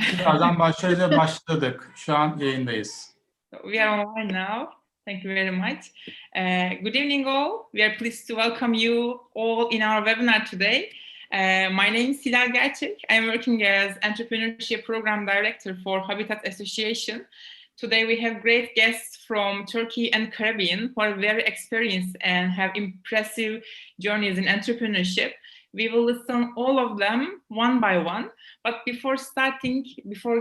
Birazdan başladık. Şu an yayındayız. We are online now. Thank you very much. Good evening all. We are pleased to welcome you all in our webinar today. My name is Tal Garih. I'm working as Entrepreneurship Program Director for Habitat Association. Today we have great guests from Turkey and Caribbean who are very experienced and have impressive journeys in entrepreneurship. We will listen all of them one by one. But before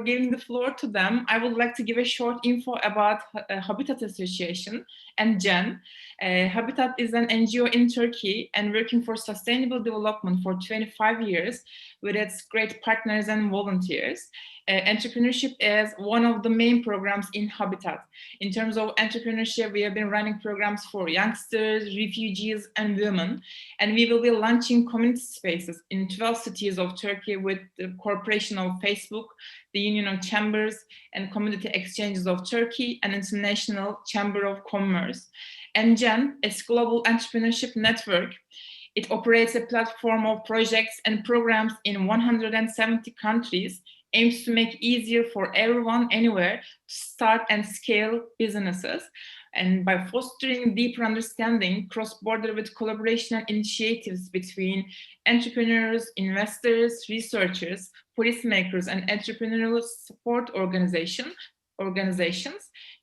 giving the floor to them, I would like to give a short info about Habitat Association and Jen. Habitat is an NGO in Turkey and working for sustainable development for 25 years with its great partners and volunteers. Entrepreneurship is one of the main programs in Habitat. In terms of entrepreneurship, we have been running programs for youngsters, refugees, and women. And we will be launching community spaces in 12 cities of Turkey with the cooperation of Facebook, the Union of Chambers and Community Exchanges of Turkey, and International Chamber of Commerce. And GEN, its global entrepreneurship network. It operates a platform of projects and programs in 170 countries, aims to make easier for everyone anywhere to start and scale businesses. And by fostering deeper understanding, cross-border with collaboration and initiatives between entrepreneurs, investors, researchers, policymakers, and entrepreneurial support organizations,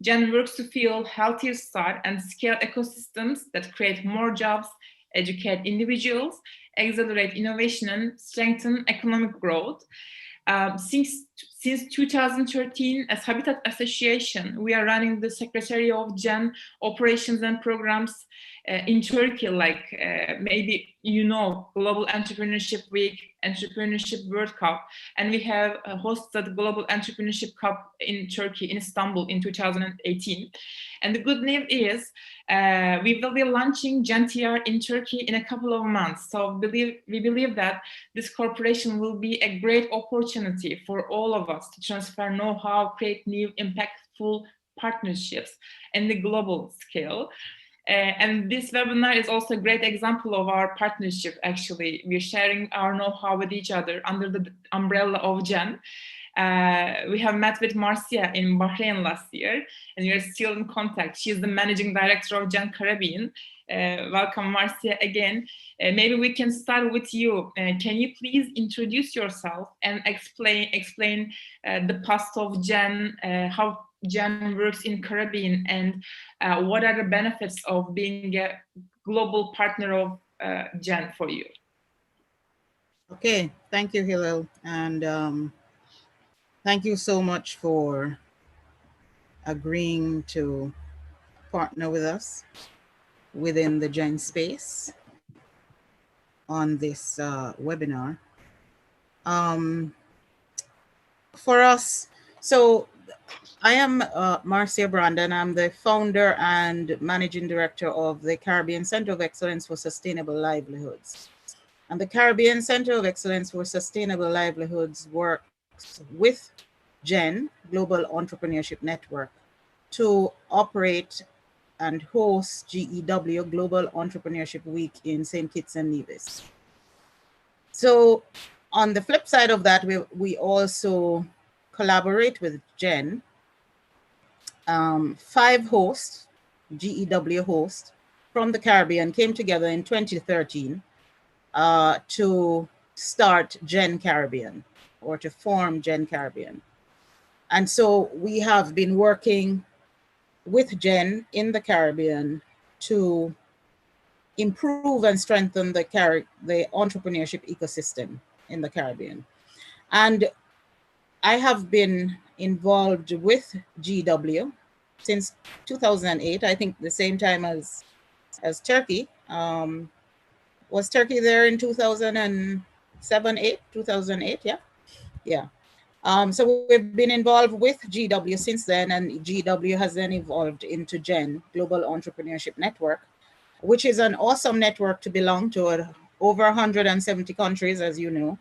GEN works to fuel healthier start and scale ecosystems that create more jobs, educate individuals, accelerate innovation, and strengthen economic growth. Since 2013, as Habitat Association, we are running the Secretary of GEN operations and programs in Turkey, like maybe you know, Global Entrepreneurship Week, Entrepreneurship World Cup, and we have hosted Global Entrepreneurship Cup in Turkey, in Istanbul in 2018. And the good news is we will be launching GenTR in Turkey in a couple of months. So we believe that this cooperation will be a great opportunity for all of us to transfer know-how, create new impactful partnerships in the global scale. And this webinar is also a great example of our partnership, actually. We're sharing our know-how with each other under the umbrella of GEN. We have met with Marcia in Bahrain last year, and we are still in contact. She's the managing director of GEN Caribbean. Welcome, Marcia, again. Maybe we can start with you. Can you please introduce yourself and explain the past of GEN, how GEN works in Caribbean, and what are the benefits of being a global partner of GEN for you? Okay, thank you, Hillel, and thank you so much for agreeing to partner with us within the GEN space on this webinar. For us, so I am Marcia Brandon. I'm the founder and managing director of the Caribbean Center of Excellence for Sustainable Livelihoods. And the Caribbean Center of Excellence for Sustainable Livelihoods works with GEN, Global Entrepreneurship Network, to operate and host GEW, Global Entrepreneurship Week in St. Kitts and Nevis. So on the flip side of that, we also collaborate with GEN. 5 hosts, GEW hosts from the Caribbean came together in 2013 to start GEN Caribbean, or to form GEN Caribbean. And so we have been working with GEN in the Caribbean to improve and strengthen the entrepreneurship ecosystem in the Caribbean. And I have been involved with GW since 2008, I think the same time as Turkey. Was Turkey there in 2007, 2008? Yeah. So we've been involved with GW since then, and GW has then evolved into GEN, Global Entrepreneurship Network, which is an awesome network to belong to, over 170 countries, as you know.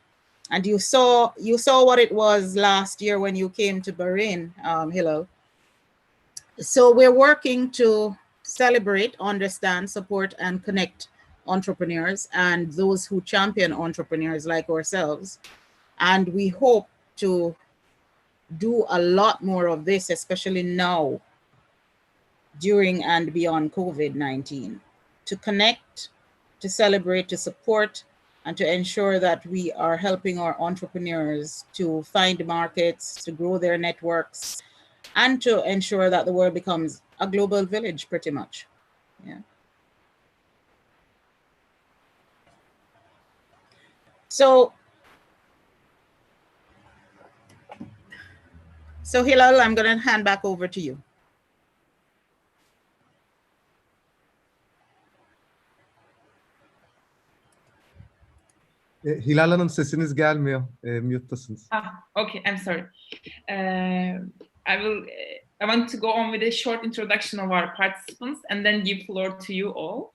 And you saw what it was last year when you came to Bahrain, Hillel. So we're working to celebrate, understand, support, and connect entrepreneurs and those who champion entrepreneurs like ourselves. And we hope to do a lot more of this, especially now, during and beyond COVID-19, to connect, to celebrate, to support, and to ensure that we are helping our entrepreneurs to find markets, to grow their networks, and to ensure that the world becomes a global village, pretty much. Yeah. So Hilal, I'm going to hand back over to you. Hilal Hanım sesiniz gelmiyor. Mute'tasınız. Okay, I'm sorry. I want to go on with a short introduction of our participants and then give floor to you all.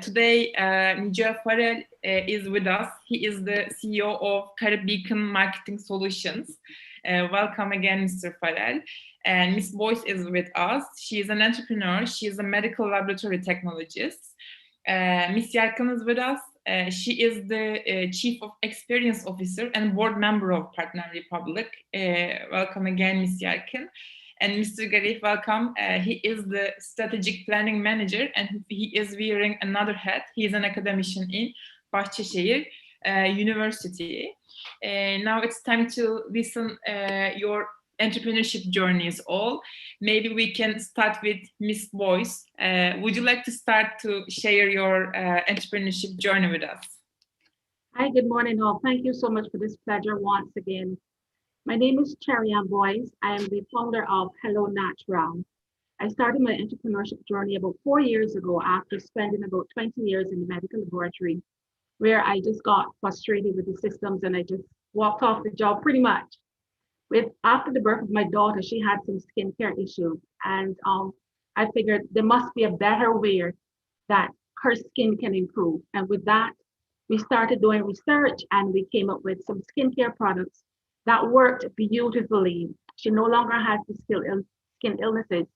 Today, Nicola Farrell is with us. He is the CEO of Caribbean Marketing Solutions. Welcome again, Mr. Farrell. And Ms. Boyce is with us. She is an entrepreneur. She is a medical laboratory technologist. Ms. Yarkın is with us. She is the Chief of Experience Officer and Board Member of Partner Republic. Welcome again, Ms. Yarkın. And Mr. Garih, welcome. He is the Strategic Planning Manager and he is wearing another hat. He is an academician in Bahçeşehir University. Now it's time to listen your entrepreneurship journeys all. Maybe we can start with Ms. Boyce. Would you like to start to share your entrepreneurship journey with us? Hi, good morning all. Thank you so much for this pleasure once again. My name is Cherry-Ann Boyce. I am the founder of Hello Natural. I started my entrepreneurship journey about 4 years ago after spending about 20 years in the medical laboratory, where I just got frustrated with the systems and I just walked off the job pretty much. After the birth of my daughter, she had some skincare issues, and I figured there must be a better way that her skin can improve. And with that, we started doing research and we came up with some skincare products that worked beautifully. She no longer had the skin illnesses.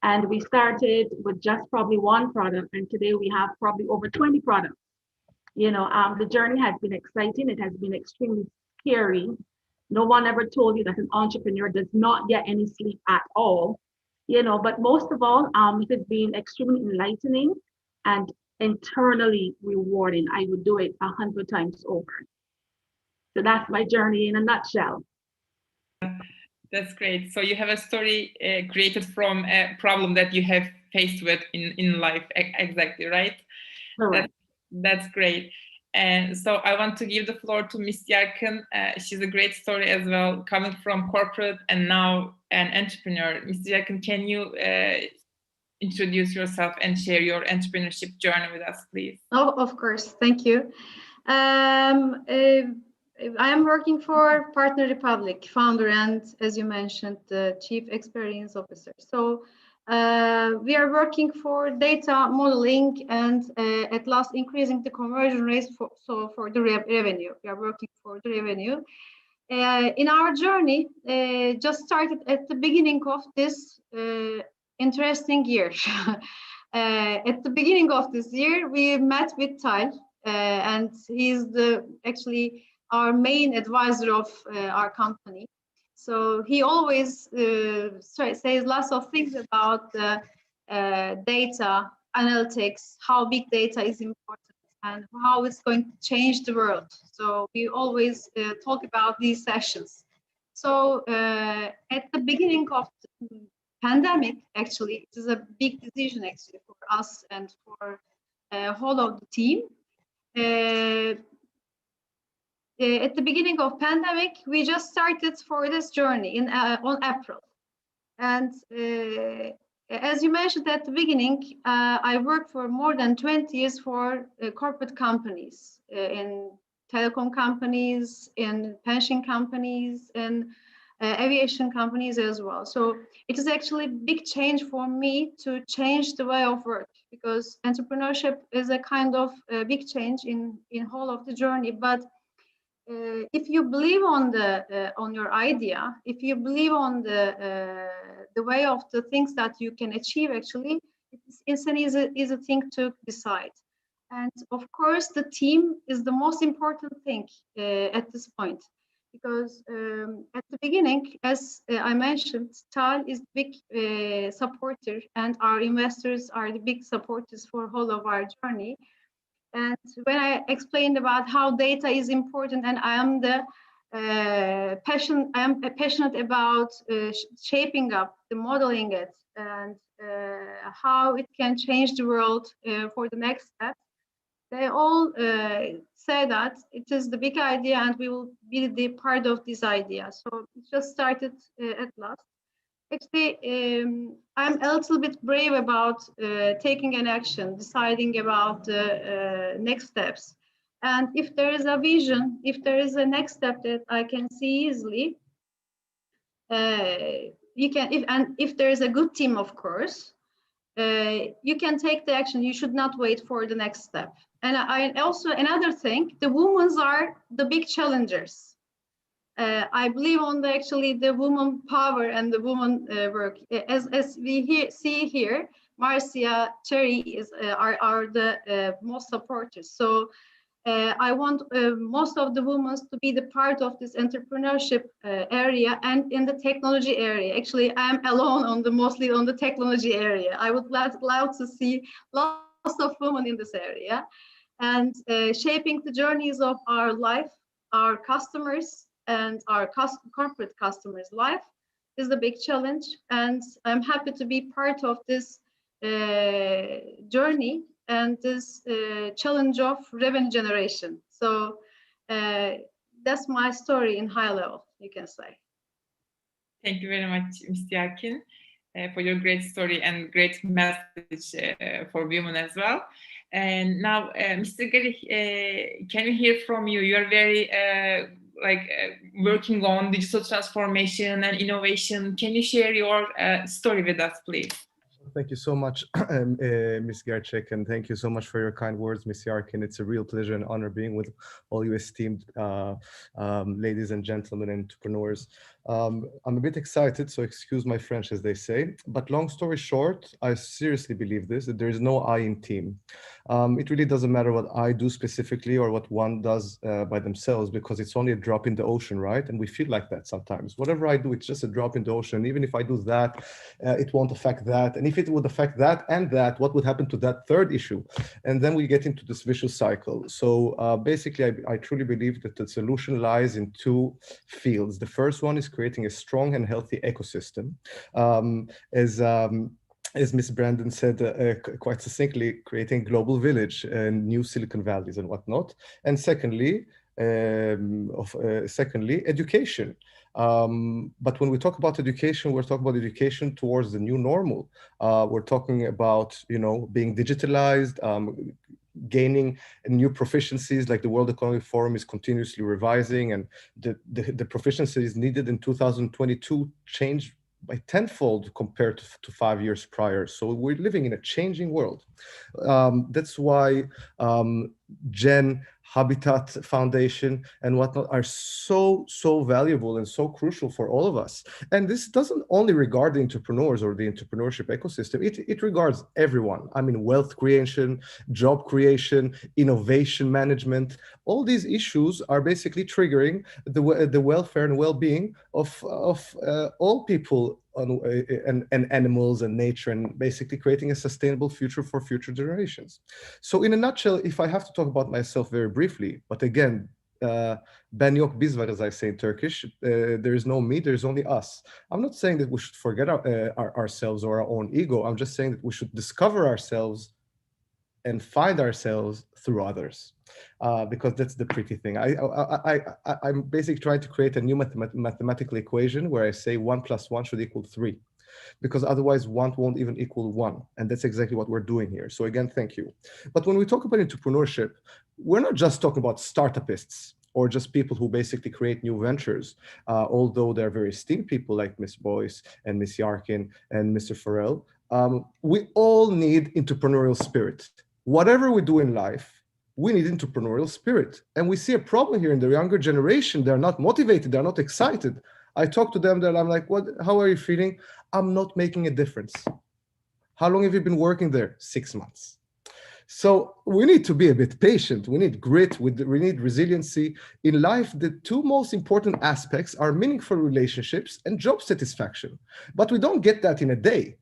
And we started with just probably one product, and today we have probably over 20 products. You know, the journey has been exciting. It has been extremely scary. No one ever told you that an entrepreneur does not get any sleep at all, you know, but most of all, it has been extremely enlightening and internally rewarding. I would do it 100 times over. So that's my journey in a nutshell. That's great. So you have a story created from a problem that you have faced with in life, exactly, right? Correct. That's great. And so I want to give the floor to Ms. Yarkın. She's a great story as well, coming from corporate and now an entrepreneur. Ms. Yarkın, can you introduce yourself and share your entrepreneurship journey with us, please? Oh, of course. Thank you. I am working for Partner Republic, founder and, as you mentioned, the Chief Experience Officer. So we are working for data modeling and at last increasing the conversion rates for the revenue. We are working for the revenue. In our journey, just started at the beginning of this interesting year. At the beginning of this year, we met with Tal, and he's actually our main advisor of our company. So he always says lots of things about the data analytics, how big data is important, and how it's going to change the world. So we always talk about these sessions. So at the beginning of the pandemic, actually, it is a big decision actually for us and for whole of the team. At the beginning of pandemic, we just started for this journey on April. And as you mentioned at the beginning, I worked for more than 20 years for corporate companies, in telecom companies, in pension companies, in aviation companies as well. So it is actually a big change for me to change the way of work, because entrepreneurship is a kind of big change in whole of the journey. But if you believe on your idea, if you believe on the way of the things that you can achieve, actually, it's an easy thing to decide. And of course, the team is the most important thing at this point, because at the beginning, as I mentioned, Tal is big supporter, and our investors are the big supporters for whole of our journey. And when I explained about how data is important, and I am passionate about shaping up the modeling it and how it can change the world for the next step. They all say that it is the big idea and we will be the part of this idea. So it just started at last. Actually, I'm a little bit brave about taking an action, deciding about the next steps. And if there is a vision, if there is a next step that I can see easily, you can, if there is a good team, of course, you can take the action. You should not wait for the next step. And I also, another thing, the women are the big challengers. I believe on the woman power and the woman work. As we see here, Marcia, Cherry are the most supporters. So I want most of the women to be the part of this entrepreneurship area and in the technology area. Actually, I'm alone on mostly on the technology area. I would love to see lots of women in this area, and shaping the journeys of our life, our customers, and our corporate customers' life is the big challenge. And I'm happy to be part of this journey and this challenge of revenue generation. So that's my story in high level, you can say. Thank you very much, Ms. Yakin, for your great story and great message for women as well. And now, Mr. Garih, can we hear from you? You are very working on digital transformation and innovation. Can you share your story with us, please? Thank you so much, Ms. Gerchek, and thank you so much for your kind words, Ms. Yarkin. It's a real pleasure and honor being with all you esteemed ladies and gentlemen and entrepreneurs. I'm a bit excited, so excuse my French, as they say. But long story short, I seriously believe this, that there is no I in team. It really doesn't matter what I do specifically or what one does by themselves, because it's only a drop in the ocean, right? And we feel like that sometimes. Whatever I do, it's just a drop in the ocean. Even if I do that, it won't affect that. And if it would affect that and that, what would happen to that third issue? And then we get into this vicious cycle. So basically, I truly believe that the solution lies in two fields. The first one is creating a strong and healthy ecosystem. As Ms. Brandon said quite succinctly, creating global village and new Silicon Valleys and whatnot. And secondly, education. But when we talk about education, we're talking about education towards the new normal. We're talking about, being digitalized, gaining new proficiencies, like the World Economic Forum is continuously revising, and the proficiencies needed in 2022 changed by tenfold compared to 5 years prior. So we're living in a changing world. That's why Gen, Habitat Foundation and whatnot are so valuable and so crucial for all of us. And this doesn't only regard the entrepreneurs or the entrepreneurship ecosystem, it regards everyone. I mean, wealth creation, job creation, innovation management, all these issues are basically triggering the welfare and well-being of all people and animals and nature, and basically creating a sustainable future for future generations. So in a nutshell, if I have to talk about myself very briefly, but again, ben yok biz var, as I say in Turkish, there is no me, there is only us. I'm not saying that we should forget ourselves or our own ego. I'm just saying that we should discover ourselves and find ourselves through others, because that's the pretty thing. I'm basically trying to create a new mathematical equation where I say 1 + 1 should equal 3, because otherwise 1 won't even equal 1. And that's exactly what we're doing here. So again, thank you. But when we talk about entrepreneurship, we're not just talking about startupists or just people who basically create new ventures, although they're very esteemed people like Ms. Boyce and Ms. Yarkin and Mr. Farrell. We all need entrepreneurial spirit. Whatever we do in life, we need entrepreneurial spirit. And we see a problem here in the younger generation. They're not motivated, they're not excited. I talk to them, I'm like, how are you feeling? I'm not making a difference. How long have you been working there? 6 months. So we need to be a bit patient. We need grit. We need resiliency. In life, the two most important aspects are meaningful relationships and job satisfaction. But we don't get that in a day.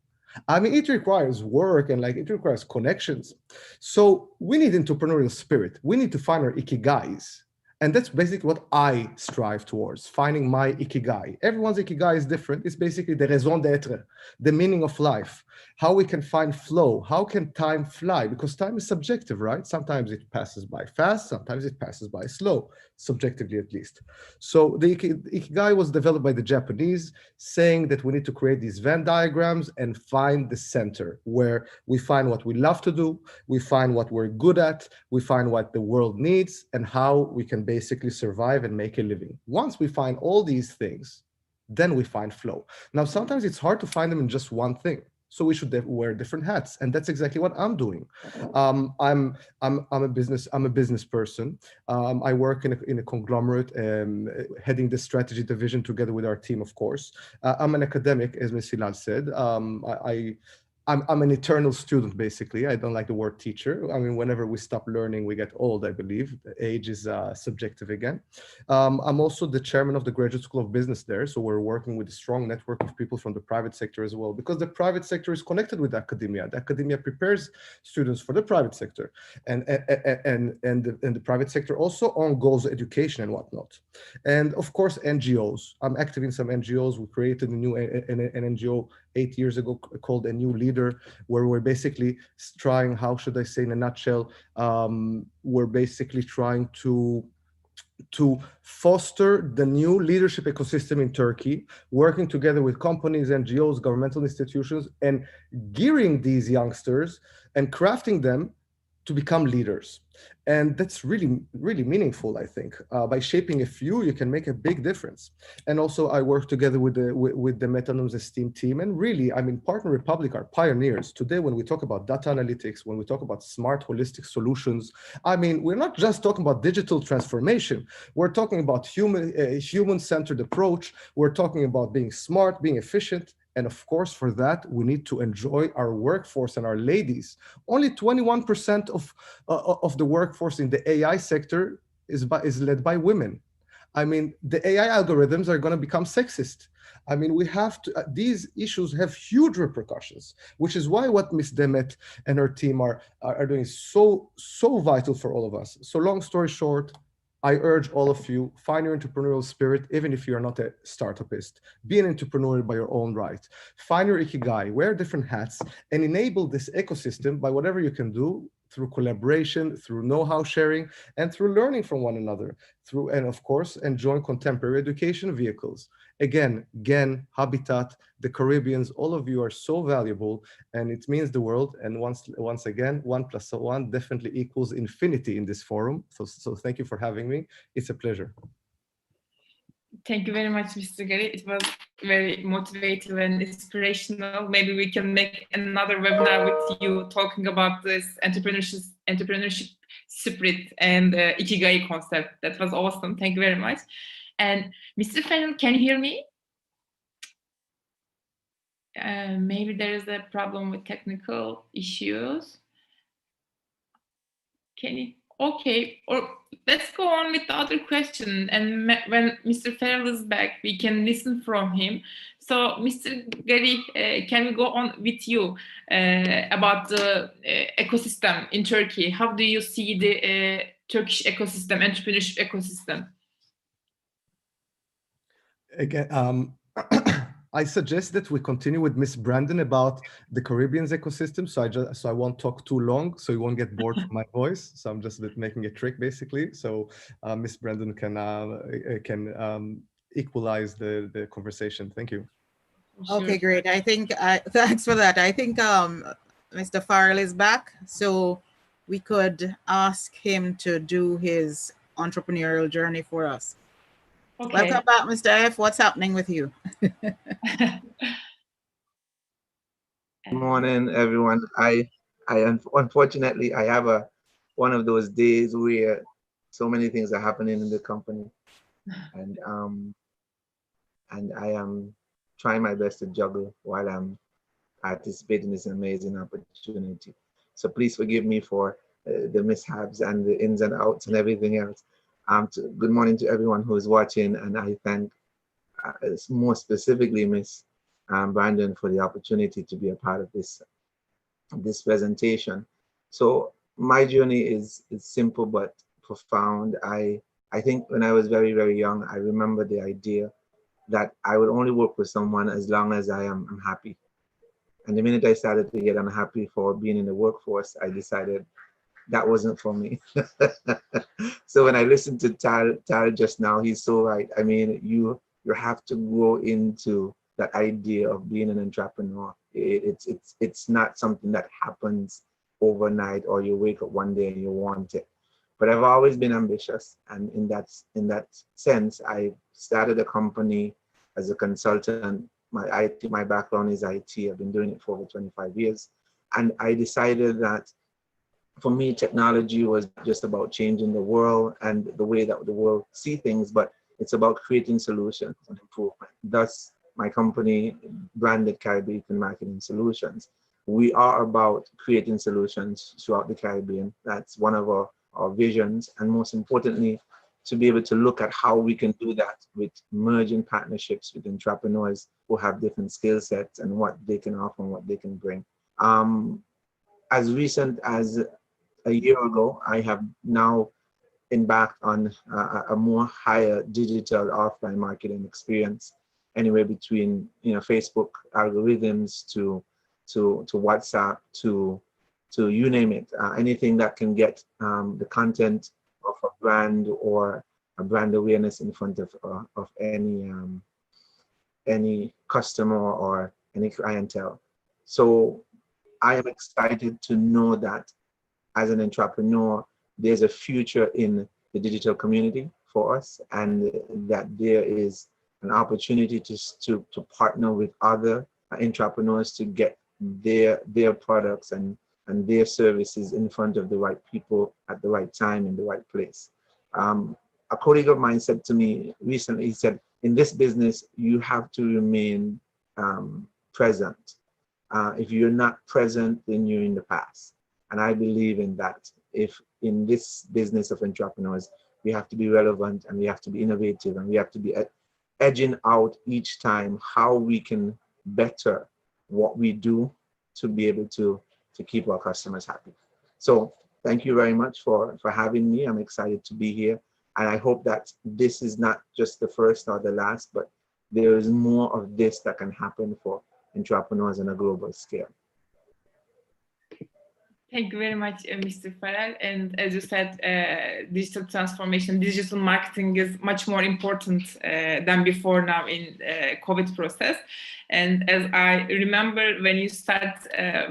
I mean, it requires work and it requires connections. So we need entrepreneurial spirit. We need to find our ikigais. And that's basically what I strive towards, finding my ikigai. Everyone's ikigai is different. It's basically the raison d'être, the meaning of life, how we can find flow, how can time fly? Because time is subjective, right? Sometimes it passes by fast, sometimes it passes by slow, subjectively at least. So the ikigai was developed by the Japanese, saying that we need to create these Venn diagrams and find the center where we find what we love to do, we find what we're good at, we find what the world needs, and how we can basically survive and make a living. Once we find all these things, then we find flow. Now, sometimes it's hard to find them in just one thing. So we should wear different hats, and that's exactly what I'm doing. I'm a business person. I work in a conglomerate, heading the strategy division together with our team, of course. I'm an academic, as Ms. Hilal said. I'm an eternal student, basically. I don't like the word teacher. I mean, whenever we stop learning, we get old, I believe. Age is subjective again. I'm also the chairman of the Graduate School of Business there. So we're working with a strong network of people from the private sector as well, because the private sector is connected with academia. The academia prepares students for the private sector. And the private sector also on goals education and whatnot. And of course, NGOs. I'm active in some NGOs. We created a new an NGO 8 years ago called A New Leader, where we're basically trying, how should I say in a nutshell, we're basically trying to foster the new leadership ecosystem in Turkey, working together with companies, NGOs, governmental institutions, and gearing these youngsters and crafting them to become leaders. And that's really, really meaningful, I think. By shaping a few, you can make a big difference. And also I work together with the Metanoms Esteem team. And really, I mean, Partner Republic are pioneers. Today, when we talk about data analytics, when we talk about smart, holistic solutions, I mean, we're not just talking about digital transformation. We're talking about human-centered approach. We're talking about being smart, being efficient. And of course, for that, we need to enjoy our workforce and our ladies. Only 21% of the workforce in the AI sector is led by women. I mean, the AI algorithms are going to become sexist. I mean, we have to, these issues have huge repercussions, which is why what Ms. Demet and her team are doing is so vital for all of us. So long story short, I urge all of you, find your entrepreneurial spirit, even if you're not a startupist. Be an entrepreneur by your own right. Find your ikigai, wear different hats, and enable this ecosystem by whatever you can do through collaboration, through know-how sharing, and through learning from one another, and of course, enjoying contemporary education vehicles. Again, GEN, Habitat, the Caribbeans, all of you are so valuable, and it means the world. And once again, 1 + 1 definitely equals infinity in this forum. So thank you for having me. It's a pleasure. Thank you very much, Mr. Garih. It was very motivating and inspirational. Maybe we can make another webinar with you talking about this entrepreneurship spirit and ikigai concept. That was awesome. Thank you very much. And Mr. Fennell, can you hear me? Maybe there is a problem with technical issues. Can you? Okay, or let's go on with the other question. And when Mr. Farrell is back, we can listen from him. So, Mr. Garih, can we go on with you about the ecosystem in Turkey? How do you see the Turkish ecosystem, entrepreneurship ecosystem? Again, I suggest that we continue with Miss Brandon about the Caribbean's ecosystem. So I won't talk too long, so you won't get bored from my voice. So I'm just making a trick, basically. So Miss Brandon can equalize the conversation. Thank you. Okay, great. I think thanks for that. I think Mr. Farrell is back, so we could ask him to do his entrepreneurial journey for us. Okay. Welcome back, Mr. F. What's happening with you? Good morning, everyone. I unfortunately I have one of those days where so many things are happening in the company, and I am trying my best to juggle while I'm participating in this amazing opportunity. So please forgive me for the mishaps and the ins and outs and everything else. Good morning to everyone who is watching, and I thank more specifically Miss Brandon for the opportunity to be a part of this presentation. So my journey is simple but profound. I think when I was very, very young, I remember the idea that I would only work with someone as long as I'm happy. And the minute I started to get unhappy for being in the workforce, I decided that wasn't for me. So when I listened to Tal just now, he's so right. I mean, you have to grow into that idea of being an entrepreneur. It's not something that happens overnight, or you wake up one day and you want it. But I've always been ambitious, and in that sense, I started a company as a consultant. My background is IT. I've been doing it for over 25 years, and I decided that for me, technology was just about changing the world and the way that the world see things, but it's about creating solutions and improvement. Thus, my company, branded Caribbean Marketing Solutions. We are about creating solutions throughout the Caribbean. That's one of our visions. And most importantly, to be able to look at how we can do that with merging partnerships with entrepreneurs who have different skill sets and what they can offer and what they can bring. As recent as a year ago, I have now embarked on a more higher digital offline marketing experience, anywhere between Facebook algorithms to WhatsApp to you name it, anything that can get the content of a brand or a brand awareness in front of any customer or any clientele. So I am excited to know that as an entrepreneur, there's a future in the digital community for us, and that there is an opportunity to partner with other entrepreneurs to get their products and their services in front of the right people at the right time in the right place. A colleague of mine said to me recently, he said, in this business, you have to remain present. If you're not present, then you're in the past. And I believe in that. If in this business of entrepreneurs, we have to be relevant and we have to be innovative and we have to be edging out each time how we can better what we do to be able to keep our customers happy. So thank you very much for having me. I'm excited to be here. And I hope that this is not just the first or the last, but there is more of this that can happen for entrepreneurs on a global scale. Thank you very much, Mr. Farrell. And as you said, digital transformation, digital marketing is much more important than before now in COVID process. And as I remember, when you start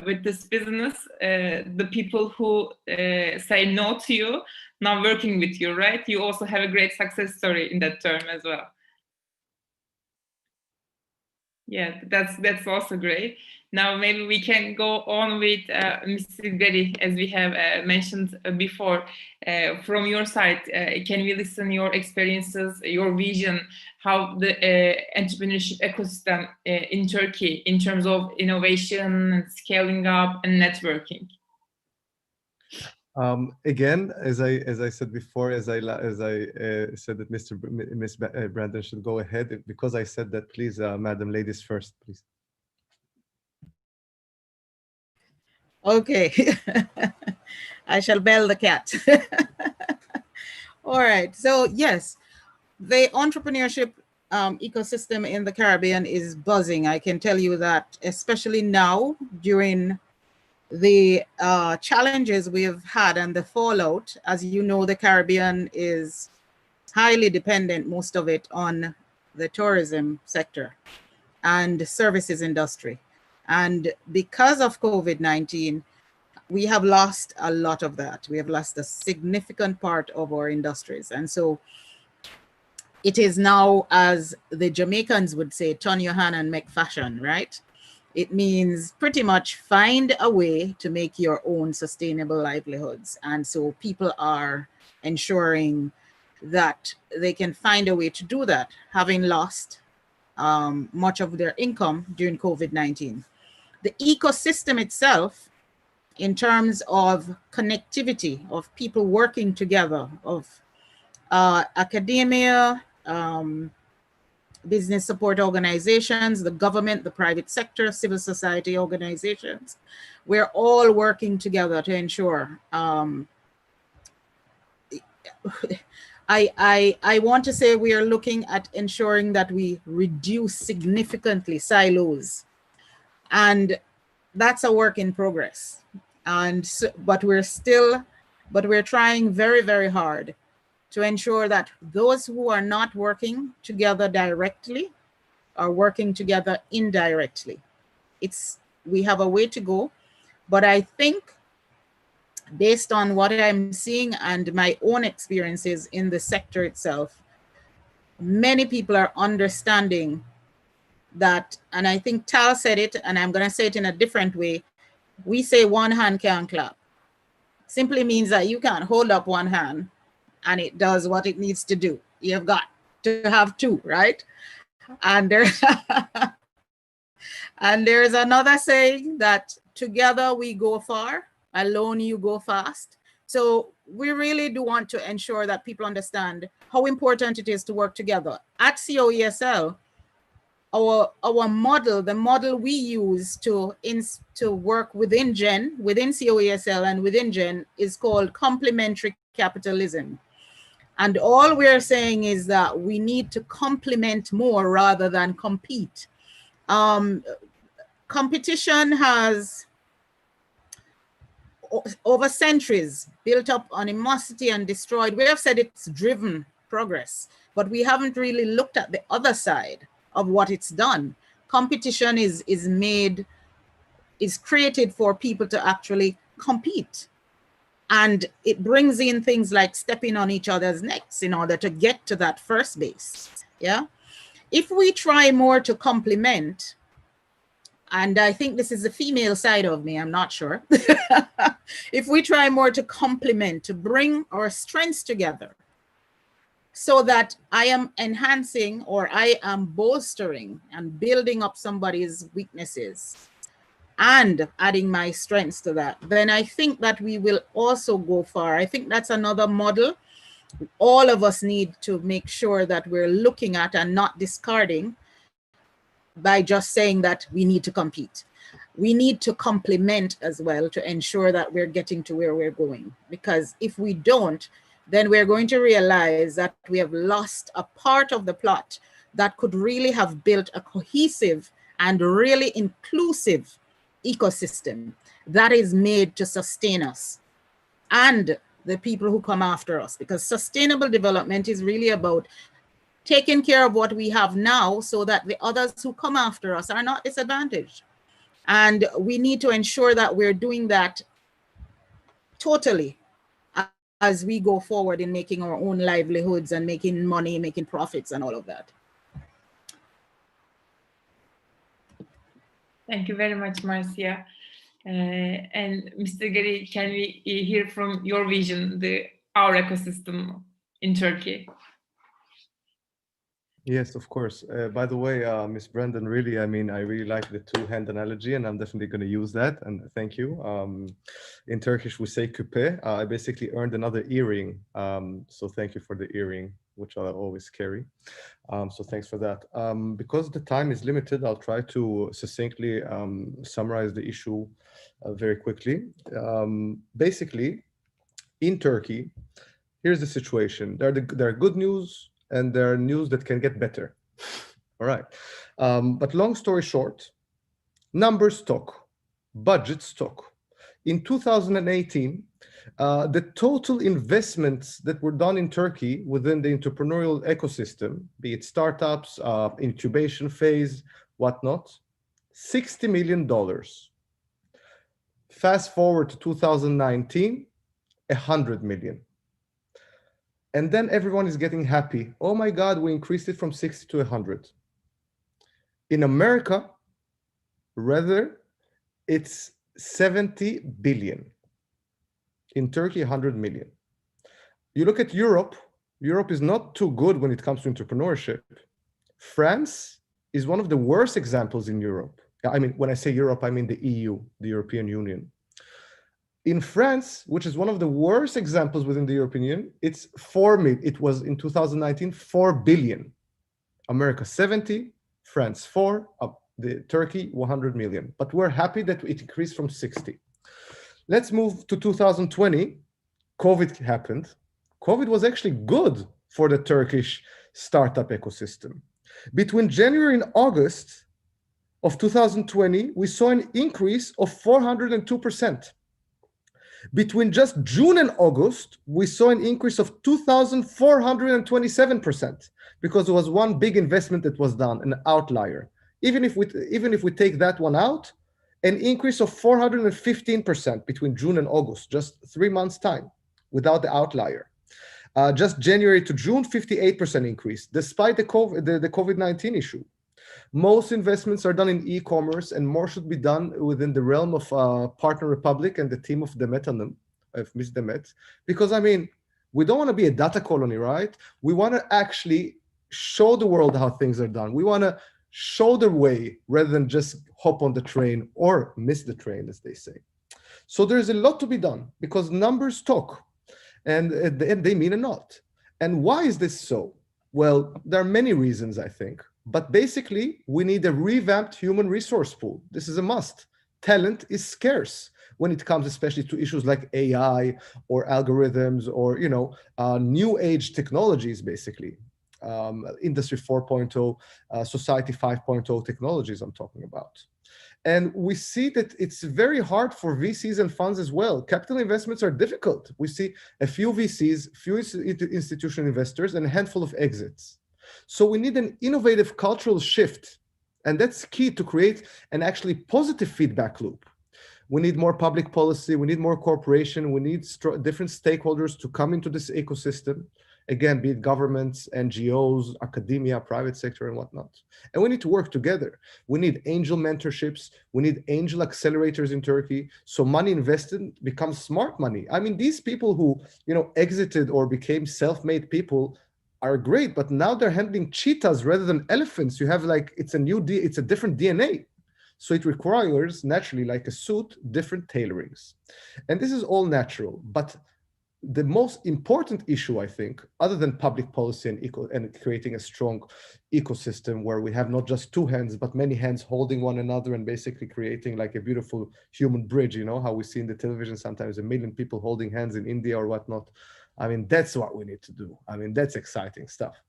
with this business, the people who say no to you, now working with you, right? You also have a great success story in that term as well. Yeah, that's also great. Now maybe we can go on with Mr. Garih, as we have mentioned before. From your side, can we listen your experiences, your vision, how the entrepreneurship ecosystem in Turkey in terms of innovation and scaling up and networking? Again, as I said before, as I said that Miss Brandon should go ahead, because I said that, please, Madam, ladies first, please. Okay. I shall bell the cat. All right. So yes, the entrepreneurship ecosystem in the Caribbean is buzzing. I can tell you that, especially now during the challenges we've had and the fallout. As you know, the Caribbean is highly dependent, most of it, on the tourism sector and the services industry. And because of COVID-19, we have lost a lot of that. We have lost a significant part of our industries. And so it is now, as the Jamaicans would say, turn your hand and make fashion, right? It means pretty much find a way to make your own sustainable livelihoods. And so people are ensuring that they can find a way to do that, having lost much of their income during COVID-19. The ecosystem itself in terms of connectivity, of people working together, of academia, business support organizations, the government, the private sector, civil society organizations. We're all working together to ensure. I want to say we are looking at ensuring that we reduce significantly silos, and that's a work in progress. And so, but we're trying very, very hard to ensure that those who are not working together directly are working together indirectly. We have a way to go, but I think based on what I'm seeing and my own experiences in the sector itself, many people are understanding that, and I think Tal said it, and I'm going to say it in a different way. We say one hand can't clap. Simply means that you can't hold up one hand and it does what it needs to do. You've got to have two, right? And there's another saying that together we go far, alone you go fast. So we really do want to ensure that people understand how important it is to work together. At COESL, our model, the model we use to work within GEN, within COESL and within GEN, is called complementary capitalism. And all we're saying is that we need to complement more rather than compete. Competition has, over centuries, built up animosity and destroyed. We have said it's driven progress, but we haven't really looked at the other side of what it's done. Competition is created for people to actually compete. And it brings in things like stepping on each other's necks in order to get to that first base. Yeah. If we try more to complement, and I think this is the female side of me, I'm not sure. If we try more to complement, to bring our strengths together, so that I am enhancing or I am bolstering and building up somebody's weaknesses and adding my strengths to that, then I think that we will also go far. I think that's another model all of us need to make sure that we're looking at and not discarding by just saying that we need to compete. We need to complement as well to ensure that we're getting to where we're going. Because if we don't, then we're going to realize that we have lost a part of the plot that could really have built a cohesive and really inclusive ecosystem that is made to sustain us and the people who come after us. Because sustainable development is really about taking care of what we have now so that the others who come after us are not disadvantaged. And we need to ensure that we're doing that totally as we go forward in making our own livelihoods and making money, making profits and all of that. Thank you very much, Marcia. And Mr. Garih, can we hear from your vision, our ecosystem in Turkey? Yes, of course. By the way, Ms. Brendan, really, I really like the two-hand analogy, and I'm definitely going to use that. And thank you. In Turkish, we say küpe. I basically earned another earring. So thank you for the earring, which I'll always carry. So thanks for that. Because the time is limited, I'll try to succinctly summarize the issue very quickly. Basically, in Turkey, here's the situation. There are good news, and there are news that can get better. All right. But long story short, numbers talk, budgets talk. In 2018, the total investments that were done in Turkey within the entrepreneurial ecosystem, be it startups, incubation phase, whatnot, $60 million. Fast forward to 2019, 100 million. And then everyone is getting happy. Oh my God, we increased it from 60 to 100. In America, rather, it's 70 billion. In Turkey, 100 million. You look at Europe, Europe is not too good when it comes to entrepreneurship. France is one of the worst examples in Europe. I mean, when I say Europe, I mean the EU, the European Union. In France, which is one of the worst examples within the European Union, it's 4 million. It was in 2019, 4 billion. America 70, France 4, Turkey 100 million. But we're happy that it increased from 60. Let's move to 2020. COVID happened. COVID was actually good for the Turkish startup ecosystem. Between January and August of 2020, we saw an increase of 402%. Between just June and August, we saw an increase of 2,427% because there was one big investment that was done, an outlier. Even if we take that one out, an increase of 415% between June and August, just 3 months' time, without the outlier. Just January to June, 58% increase, despite the COVID-19 issue. Most investments are done in e-commerce, and more should be done within the realm of Partner Republic and the team of Demet, Miss Demet, because I mean, we don't want to be a data colony, right? We want to actually show the world how things are done. We want to show the way rather than just hop on the train or miss the train, as they say. So there's a lot to be done because numbers talk, and at the end they mean a lot. And why is this so? Well, there are many reasons, I think. But basically, we need a revamped human resource pool. This is a must. Talent is scarce when it comes especially to issues like AI or algorithms or new age technologies, basically. Industry 4.0, Society 5.0 technologies I'm talking about. And we see that it's very hard for VCs and funds as well. Capital investments are difficult. We see a few VCs, few institutional investors, and a handful of exits. So we need an innovative cultural shift, and that's key to create an actually positive feedback loop. We need more public policy, we need more cooperation, we need different stakeholders to come into this ecosystem. Again, be it governments, NGOs, academia, private sector, and whatnot. And we need to work together. We need angel mentorships. We need angel accelerators in Turkey. So money invested becomes smart money. I mean, these people who, exited or became self-made people are great, but now they're handling cheetahs rather than elephants. You have it's a different DNA. So it requires naturally, like a suit, different tailorings. And this is all natural, but the most important issue, I think, other than public policy and creating a strong ecosystem where we have not just two hands, but many hands holding one another and basically creating like a beautiful human bridge, how we see in the television sometimes 1 million people holding hands in India or whatnot. I mean, that's what we need to do. I mean, that's exciting stuff.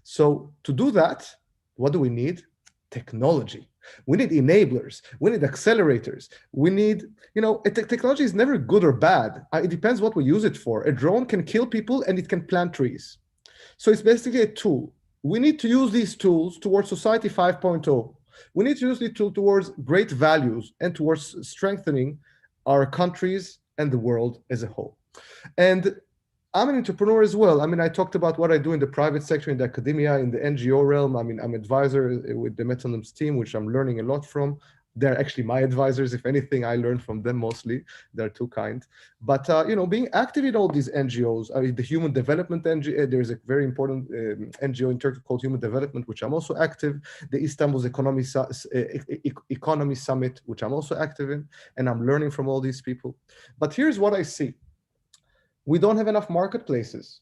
So to do that, what do we need? Technology. We need enablers. We need accelerators. We need, technology is never good or bad. It depends what we use it for. A drone can kill people and it can plant trees. So it's basically a tool. We need to use these tools towards Society 5.0. We need to use the tool towards great values and towards strengthening our countries and the world as a whole. And I'm an entrepreneur as well. I mean, I talked about what I do in the private sector, in the academia, in the NGO realm. I mean, I'm advisor with the Metanum's team, which I'm learning a lot from. They're actually my advisors. If anything, I learn from them mostly. They're too kind. But, being active in all these NGOs, the Human Development NGO, there's a very important NGO in Turkey called Human Development, which I'm also active. The Istanbul's Economy Summit, which I'm also active in. And I'm learning from all these people. But here's what I see. We don't have enough marketplaces.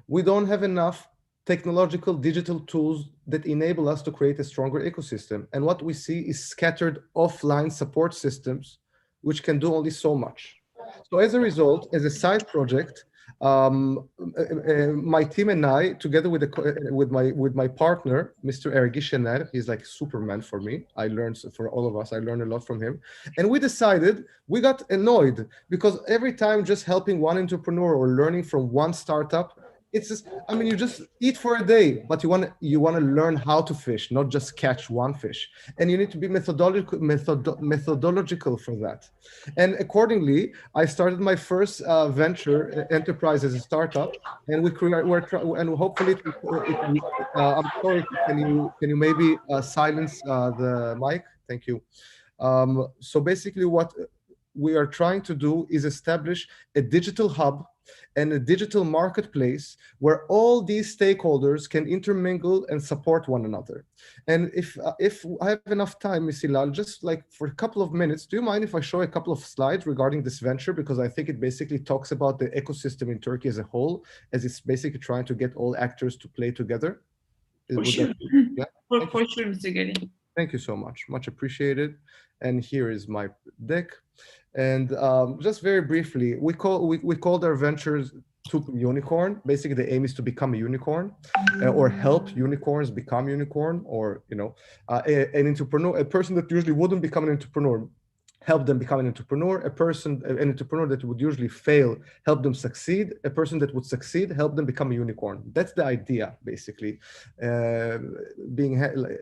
We don't have enough technological digital tools that enable us to create a stronger ecosystem. And what we see is scattered offline support systems, which can do only so much. So as a result, as a side project, my team and I, together with my partner, Mr. Ergishener, he's like Superman for me. I learned for all of us. I learned a lot from him. And we decided, we got annoyed because every time just helping one entrepreneur or learning from one startup, it's just, I mean, you just eat for a day, but you want to learn how to fish, not just catch one fish. And you need to be methodological for that. And accordingly, I started my first venture enterprise as a startup, and and hopefully, I'm sorry, can you maybe silence the mic? Thank you. So basically, what we are trying to do is establish a digital hub and a digital marketplace where all these stakeholders can intermingle and support one another. And if I have enough time, Ms. Hilal, just like for a couple of minutes, do you mind if I show a couple of slides regarding this venture? Because I think it basically talks about the ecosystem in Turkey as a whole, as it's basically trying to get all actors to play together. For sure. Yeah? For sure, Mr. Garih. Thank you so much. Much appreciated. And here is my deck. And just very briefly, we called our ventures to unicorn. Basically, the aim is to become a unicorn or help unicorns become unicorn, or an entrepreneur, a person that usually wouldn't become an entrepreneur, help them become an entrepreneur. An entrepreneur that would usually fail, help them succeed. A person that would succeed, help them become a unicorn. That's the idea, basically,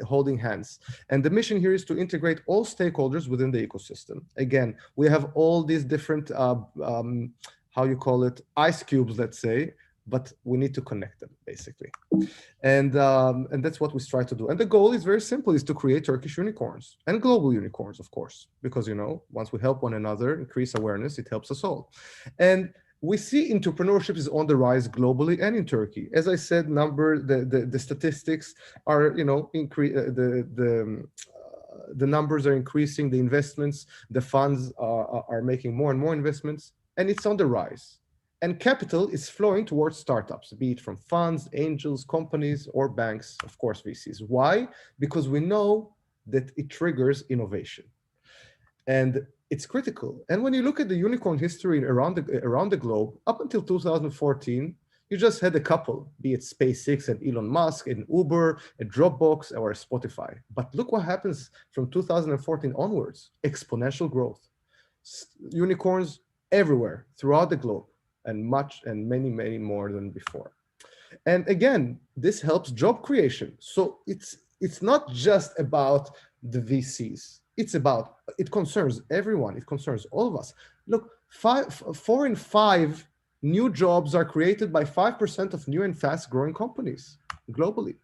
holding hands. And the mission here is to integrate all stakeholders within the ecosystem. Again, we have all these different, how you call it, ice cubes, let's say, but we need to connect them, basically. And that's what we try to do. And the goal is very simple, is to create Turkish unicorns and global unicorns, of course, because, once we help one another, increase awareness, it helps us all. And we see entrepreneurship is on the rise globally and in Turkey. As I said, the statistics are, the numbers are increasing, the investments, the funds are making more and more investments, and it's on the rise. And capital is flowing towards startups, be it from funds, angels, companies, or banks, of course, VCs. Why? Because we know that it triggers innovation. And it's critical. And when you look at the unicorn history around the globe, up until 2014, you just had a couple, be it SpaceX and Elon Musk, and Uber, a Dropbox, or a Spotify. But look what happens from 2014 onwards, exponential growth. Unicorns everywhere, throughout the globe. And many more than before. And again, this helps job creation. So it's not just about the VCs. It concerns everyone. It concerns all of us. Look, 4 in 5 new jobs are created by 5% of new and fast growing companies globally.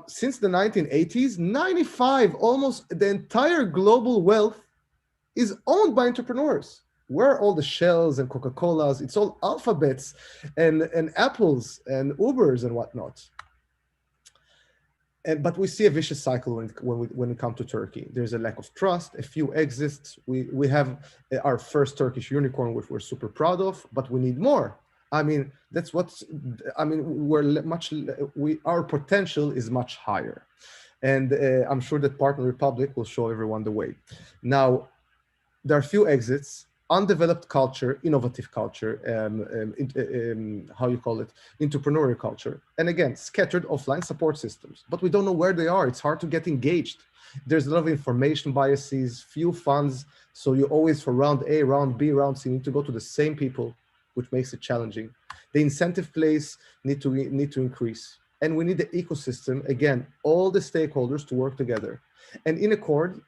Since the 1980s, 95, almost the entire global wealth is owned by entrepreneurs. Where are all the Shells and Coca-Colas? It's all Alphabets and Apples and Ubers and whatnot. But we see a vicious cycle when it comes to Turkey. There's a lack of trust, a few exits. We have our first Turkish unicorn, which we're super proud of, but we need more. Our potential is much higher. And I'm sure that Partner Republic will show everyone the way. Now, there are few exits. Undeveloped culture, innovative culture, entrepreneurial culture. And again, scattered offline support systems, but we don't know where they are. It's hard to get engaged. There's a lot of information biases, few funds. So you always, for round A, round B, round C, need to go to the same people, which makes it challenging. The incentive plays need to increase. And we need the ecosystem, again, all the stakeholders to work together. And in accord,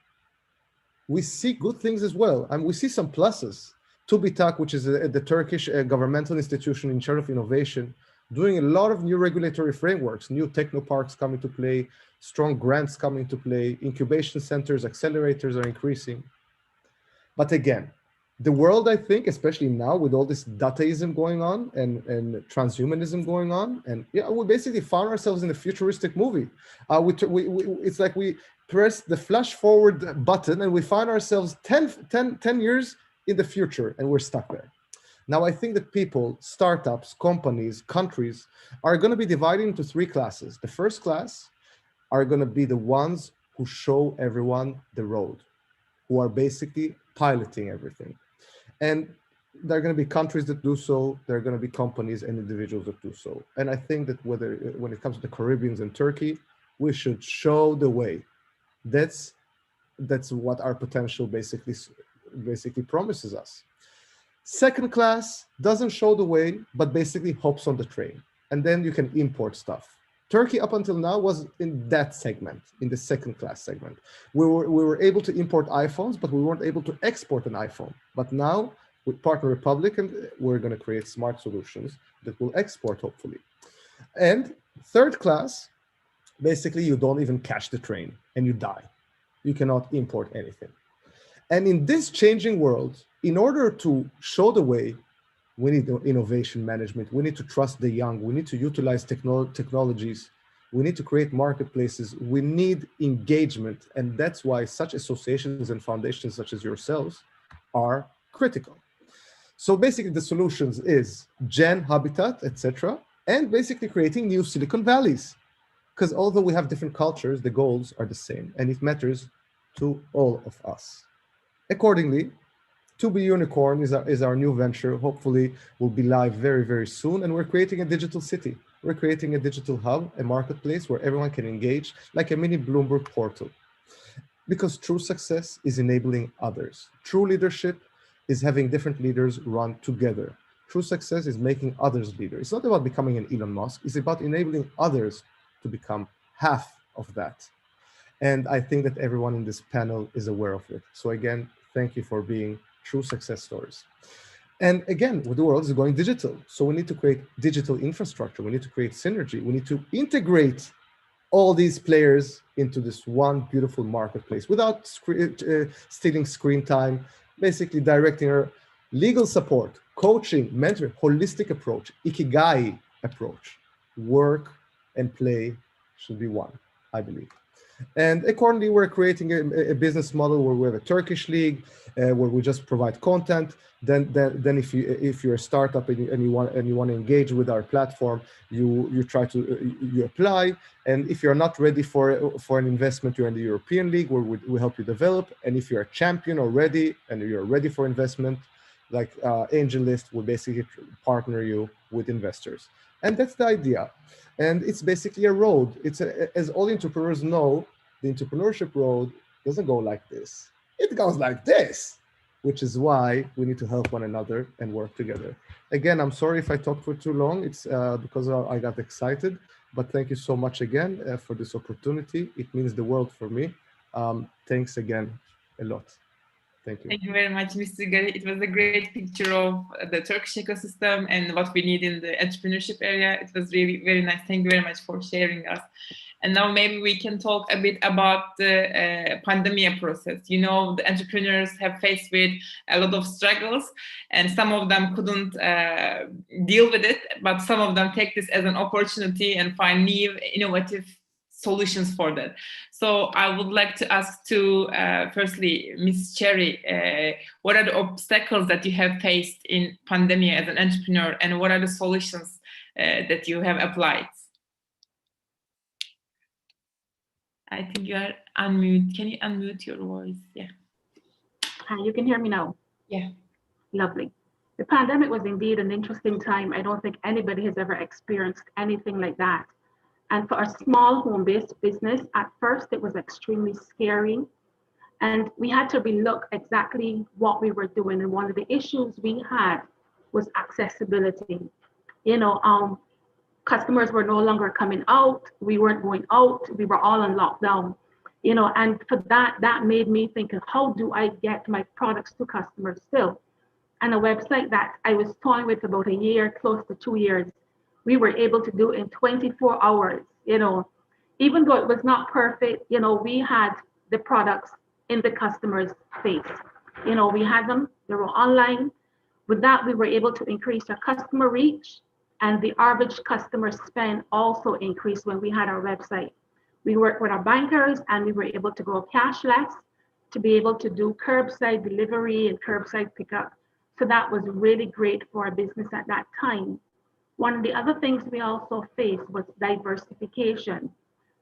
we see good things as well. We see some pluses. TÜBİTAK, which is the Turkish governmental institution in charge of innovation, doing a lot of new regulatory frameworks, new technoparks coming to play, strong grants coming to play, incubation centers, accelerators are increasing. But again, the world, I think, especially now with all this dataism going on and transhumanism going on, and we basically found ourselves in a futuristic movie. It's like we press the flash forward button and we find ourselves 10 years in the future and we're stuck there. Now, I think that people, startups, companies, countries are going to be divided into 3 classes. The first class are going to be the ones who show everyone the road, who are basically piloting everything. And there are going to be countries that do so. There are going to be companies and individuals that do so. And I think that when it comes to the Caribbean and Turkey, we should show the way. That's what our potential basically promises us. Second class doesn't show the way, but basically hops on the train. And then you can import stuff. Turkey up until now was in that segment, in the second class segment. We were able to import iPhones, but we weren't able to export an iPhone. But now with Partner Republic, we're going to create smart solutions that will export, hopefully. And third class, basically you don't even catch the train and you die. You cannot import anything. And in this changing world, in order to show the way, We need innovation management. We need to trust the young. We need to utilize technologies. We need to create marketplaces. We need engagement. And that's why such associations and foundations such as yourselves are critical. So basically the solutions is Gen, Habitat, etc., and basically creating new Silicon Valleys. Because although we have different cultures, the goals are the same, and it matters to all of us. Accordingly, To Be Unicorn is our new venture. Hopefully, will be live very, very soon, and we're creating a digital city. We're creating a digital hub, a marketplace where everyone can engage, like a mini Bloomberg portal. Because true success is enabling others. True leadership is having different leaders run together. True success is making others leaders. It's not about becoming an Elon Musk. It's about enabling others to become half of that. And I think that everyone in this panel is aware of it. So again, thank you for being true success stories. And again, the world is going digital. So we need to create digital infrastructure. We need to create synergy. We need to integrate all these players into this one beautiful marketplace without stealing screen time, basically directing our legal support, coaching, mentoring, holistic approach, ikigai approach. Work and play should be one, I believe. And accordingly, we're creating a business model where we have a Turkish league, where we just provide content. Then if you're a startup and you want to engage with our platform, you apply. And if you're not ready for an investment, you're in the European League, where we help you develop. And if you're a champion already and you're ready for investment, like AngelList will basically partner you with investors. And that's the idea. And it's basically a road. As all entrepreneurs know, the entrepreneurship road doesn't go like this. It goes like this, which is why we need to help one another and work together. Again, I'm sorry if I talked for too long. It's because I got excited, but thank you so much again for this opportunity. It means the world for me. Thanks again a lot. Thank you. Thank you very much, Mr. Garih. It was a great picture of the Turkish ecosystem and what we need in the entrepreneurship area. It was really very nice. Thank you very much for sharing us. And now maybe we can talk a bit about the pandemic process. You know, the entrepreneurs have faced with a lot of struggles, and some of them couldn't deal with it, but some of them take this as an opportunity and find new, innovative solutions for that. So I would like to ask to, firstly, Ms. Cherry, what are the obstacles that you have faced in pandemic as an entrepreneur, and what are the solutions that you have applied? I think you are unmute. Can you unmute your voice? Yeah. Hi, you can hear me now? Yeah. Lovely. The pandemic was indeed an interesting time. I don't think anybody has ever experienced anything like that. And for a small home-based business, at first it was extremely scary. And we had to relook exactly what we were doing. And one of the issues we had was accessibility. You know, customers were no longer coming out. We weren't going out. We were all on lockdown. You know, and for that made me think, how do I get my products to customers still? And a website that I was toying with about a year, close to 2 years, we were able to do in 24 hours. You know, even though it was not perfect, you know, we had the products in the customer's face. You know, we had them, they were online. With that, we were able to increase our customer reach, and the average customer spend also increased when we had our website. We worked with our bankers, and we were able to go cashless to be able to do curbside delivery and curbside pickup. So that was really great for our business at that time. One of the other things we also faced was diversification.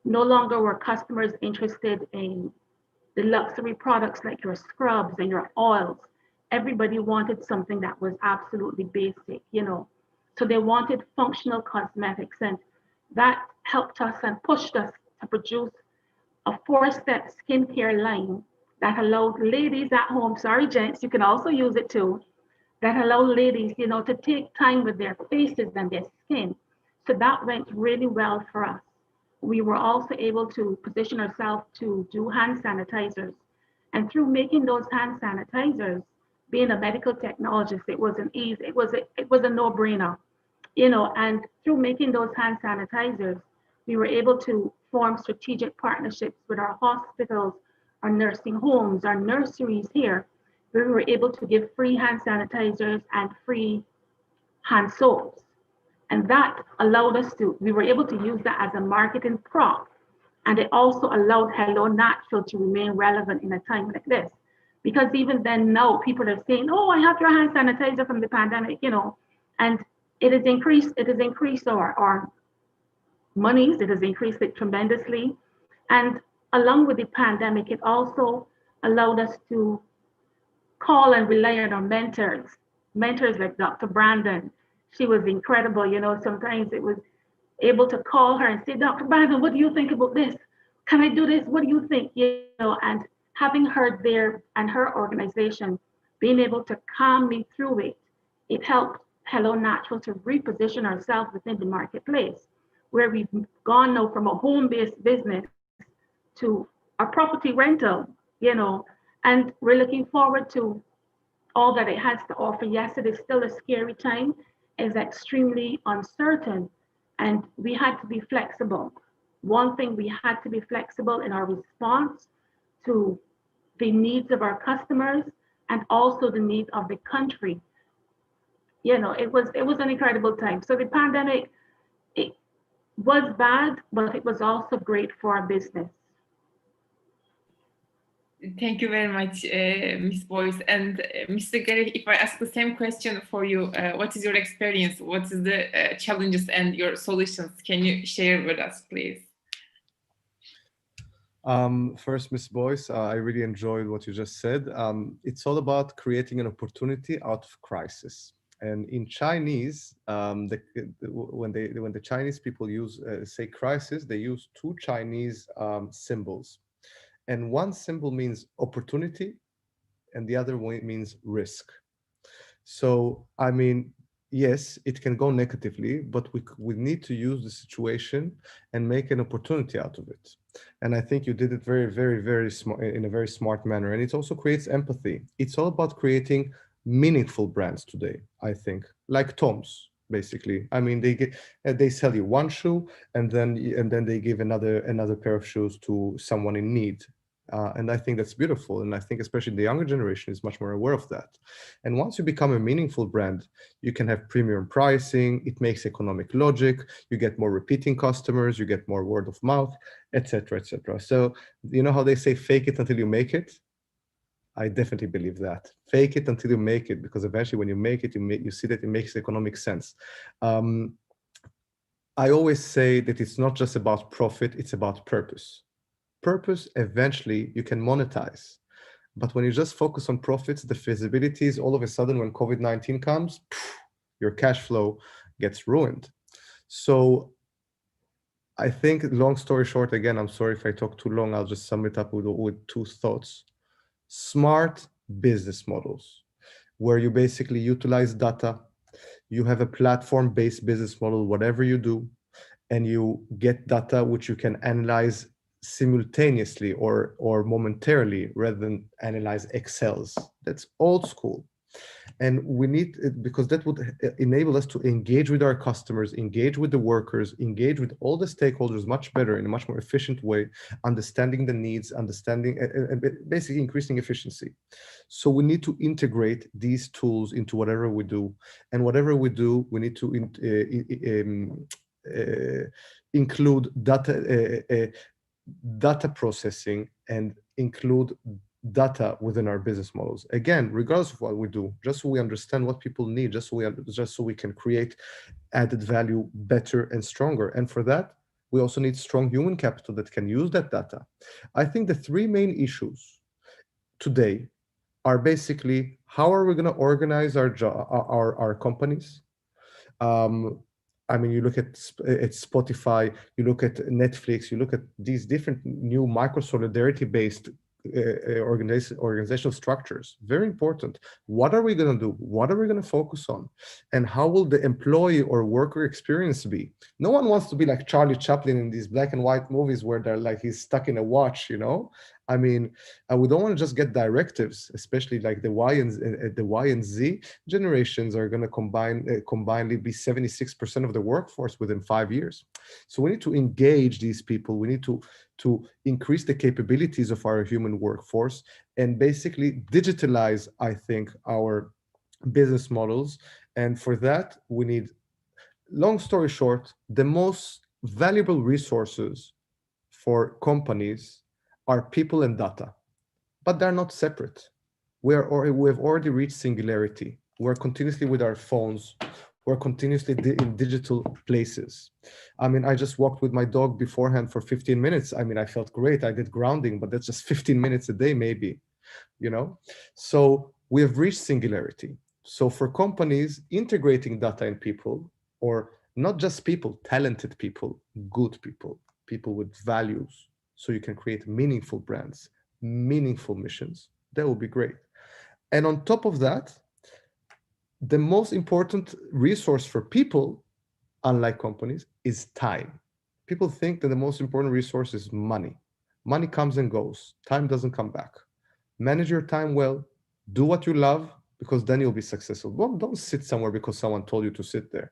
No longer were customers interested in the luxury products like your scrubs and your oils. Everybody wanted something that was absolutely basic, you know. So they wanted functional cosmetics, and that helped us and pushed us to produce a 4-step skincare line that allowed ladies at home, sorry gents, you can also use it too, that allow ladies, you know, to take time with their faces and their skin. So that went really well for us. We were also able to position ourselves to do hand sanitizers. And through making those hand sanitizers, being a medical technologist, it wasn't easy. It was a no-brainer, you know, and through making those hand sanitizers, we were able to form strategic partnerships with our hospitals, our nursing homes, our nurseries here. We were able to give free hand sanitizers and free hand soaps. And that allowed us to, we were able to use that as a marketing prop. And it also allowed Hello Natural to remain relevant in a time like this. Because even then now people are saying, oh, I have your hand sanitizer from the pandemic, and it has increased our monies, it has increased it tremendously. And along with the pandemic, it also allowed us to call and rely on our mentors like Dr. Brandon. She was incredible. Sometimes it was able to call her and say, Dr. Brandon, what do you think about this? Can I do this? What do you think? And having her there and her organization being able to calm me through it, it helped Hello Natural to reposition ourselves within the marketplace, where we've gone now from a home-based business to a property rental, and we're looking forward to all that it has to offer. Yes, it is still a scary time, it's extremely uncertain, and we had to be flexible. One thing, we had to be flexible in our response to the needs of our customers and also the needs of the country. It was an incredible time. So the pandemic, it was bad, but it was also great for our business. Thank you very much, Ms. Boyce. And Mr. Garih, if I ask the same question for you, what is your experience? What is the challenges and your solutions? Can you share with us, please? First, Ms. Boyce, I really enjoyed what you just said. It's all about creating an opportunity out of crisis. And in Chinese, when the Chinese people say crisis, they use two Chinese symbols. And one symbol means opportunity, and the other one means risk. So, I mean, yes, it can go negatively, but we need to use the situation and make an opportunity out of it. And I think you did it very, very, very smart, in a very smart manner. And it also creates empathy. It's all about creating meaningful brands today, I think, like Tom's. Basically, I mean, they sell you one shoe, and then they give another pair of shoes to someone in need. And I think that's beautiful. And I think especially the younger generation is much more aware of that. And once you become a meaningful brand, you can have premium pricing. It makes economic logic. You get more repeating customers. You get more word of mouth, etc., etc. So you know how they say, fake it until you make it? I definitely believe that. Fake it until you make it, because eventually when you make it, you see that it makes economic sense. I always say that it's not just about profit, it's about purpose. Purpose, eventually you can monetize. But when you just focus on profits, the feasibilities, all of a sudden when COVID-19 comes, your cash flow gets ruined. So I think, long story short, again, I'm sorry if I talk too long, I'll just sum it up with two thoughts. Smart business models, where you basically utilize data, you have a platform-based business model, whatever you do, and you get data which you can analyze simultaneously or momentarily rather than analyze Excels. That's old school. And we need it because that would enable us to engage with our customers, engage with the workers, engage with all the stakeholders much better in a much more efficient way, understanding the needs, understanding and basically increasing efficiency. So we need to integrate these tools into whatever we do, and whatever we do, we need to include data processing and include data within our business models. Again, regardless of what we do, just so we understand what people need, just so we can create added value better and stronger. And for that, we also need strong human capital that can use that data. I think the three main issues today are basically, how are we going to organize our companies? I mean, you look at Spotify, you look at Netflix, you look at these different new micro-solidarity-based organizational structures. Very important. What are we going to do? What are we going to focus on? And how will the employee or worker experience be? No one wants to be like Charlie Chaplin in these black and white movies where they're like, he's stuck in a watch, you know? I mean, we don't want to just get directives, especially like the Y and Z generations are going to combinedly be 76% of the workforce within 5 years. So we need to engage these people. We need to increase the capabilities of our human workforce and basically digitalize, I think, our business models And for that, we need, long story short, the most valuable resources for companies are people and data, but they're not separate. We've already reached singularity. We're continuously with our phones. We're continuously in digital places. I mean, I just walked with my dog beforehand for 15 minutes. I mean, I felt great. I did grounding, but that's just 15 minutes a day, maybe, you know? So we have reached singularity. So for companies, integrating data and people, or not just people, talented people, good people, people with values, so you can create meaningful brands, meaningful missions, that would be great. And on top of that, the most important resource for people, unlike companies, is time. People think that the most important resource is money. Money comes and goes. Time doesn't come back. Manage your time well. Do what you love, because then you'll be successful. Don't sit somewhere because someone told you to sit there.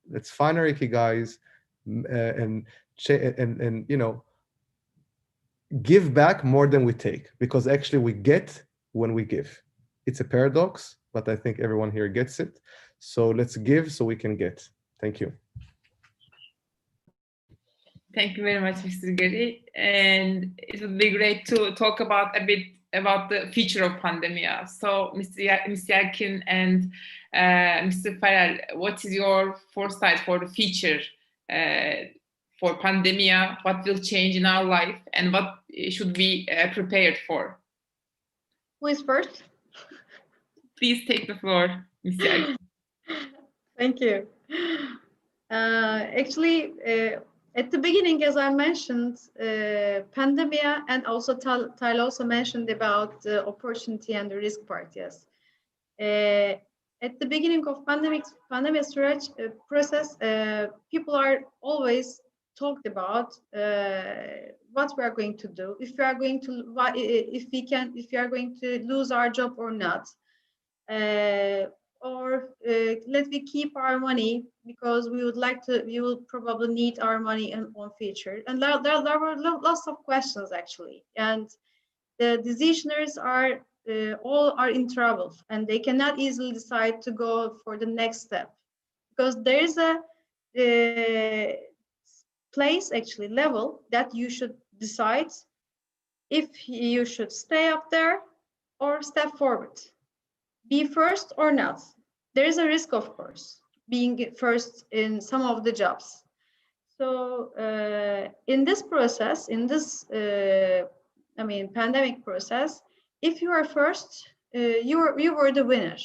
Let's find our ikigais and you know, give back more than we take, because actually we get when we give. It's a paradox, but I think everyone here gets it. So let's give so we can get. Thank you. Thank you very much, Mr. Garih. And it would be great to talk about a bit about the future of pandemia. So, Mr. Yelkin and Mr. Farrell, what is your foresight for the future for pandemia? What will change in our life, and what should we prepared for? Who is first? Please take the floor, Mr. Yelkin. Thank you. Actually, at the beginning, as I mentioned, pandemia, and also Tal also mentioned about the opportunity and the risk part, yes. At the beginning of pandemic process, people are always talked about what we are going to do, if we are going to, if we are going to lose our job or not. Or let me keep our money because we will probably need our money in future. And there were lots of questions actually. And the decisioners are all are in trouble, and they cannot easily decide to go for the next step, because there is a place, actually level, that you should decide if you should stay up there or step forward. Be first or not. There is a risk, of course, being first in some of the jobs. So in this process, in this, pandemic process, if you are first, you were the winner.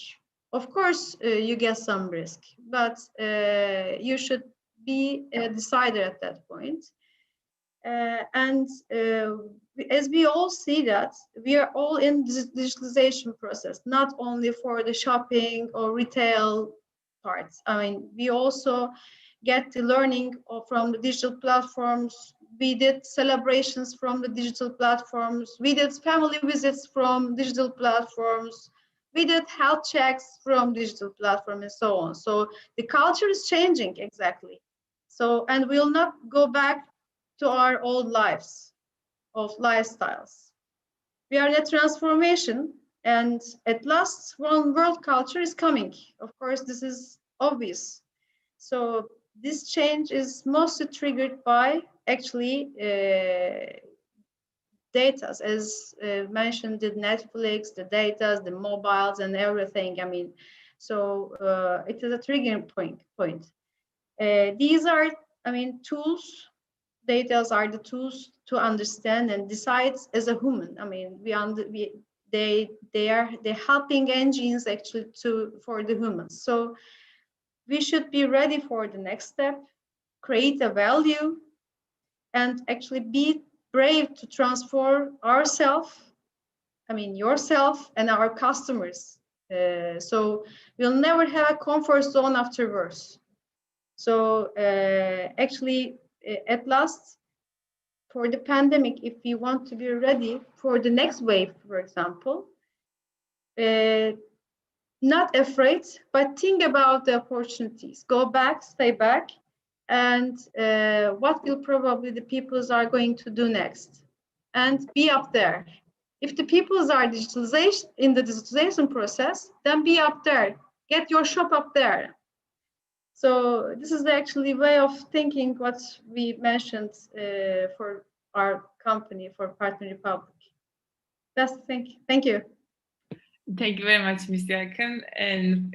Of course, you get some risk, but you should be a decider at that point. As we all see that we are all in this digitalization process, not only for the shopping or retail parts. I mean, we also get the learning from the digital platforms. We did celebrations from the digital platforms. We did family visits from digital platforms. We did health checks from digital platforms and so on. So the culture is changing exactly. So, and we'll not go back to our old lives of lifestyles. We are in a transformation, and at last, one world culture is coming. Of course, this is obvious. So this change is mostly triggered by actually data, as mentioned, the Netflix, the data, the mobiles, and everything. I mean, so it is a triggering point. These are, tools. Data are the tools to understand and decide as a human. I mean, they're helping engines actually for the humans. So we should be ready for the next step, create a value, and actually be brave to transform ourselves. I mean, yourself and our customers. So we'll never have a comfort zone afterwards. So actually, at last, for the pandemic, if we want to be ready for the next wave, for example, not afraid, but think about the opportunities. Go back, stay back, and what will probably the peoples are going to do next, and be up there. If the peoples are in the digitalization process, then be up there. get your shop up there. So this is the actually way of thinking what we mentioned for our company, for Partner Republic. That's the thing. Thank you. Thank you very much, Ms. Yarkın. And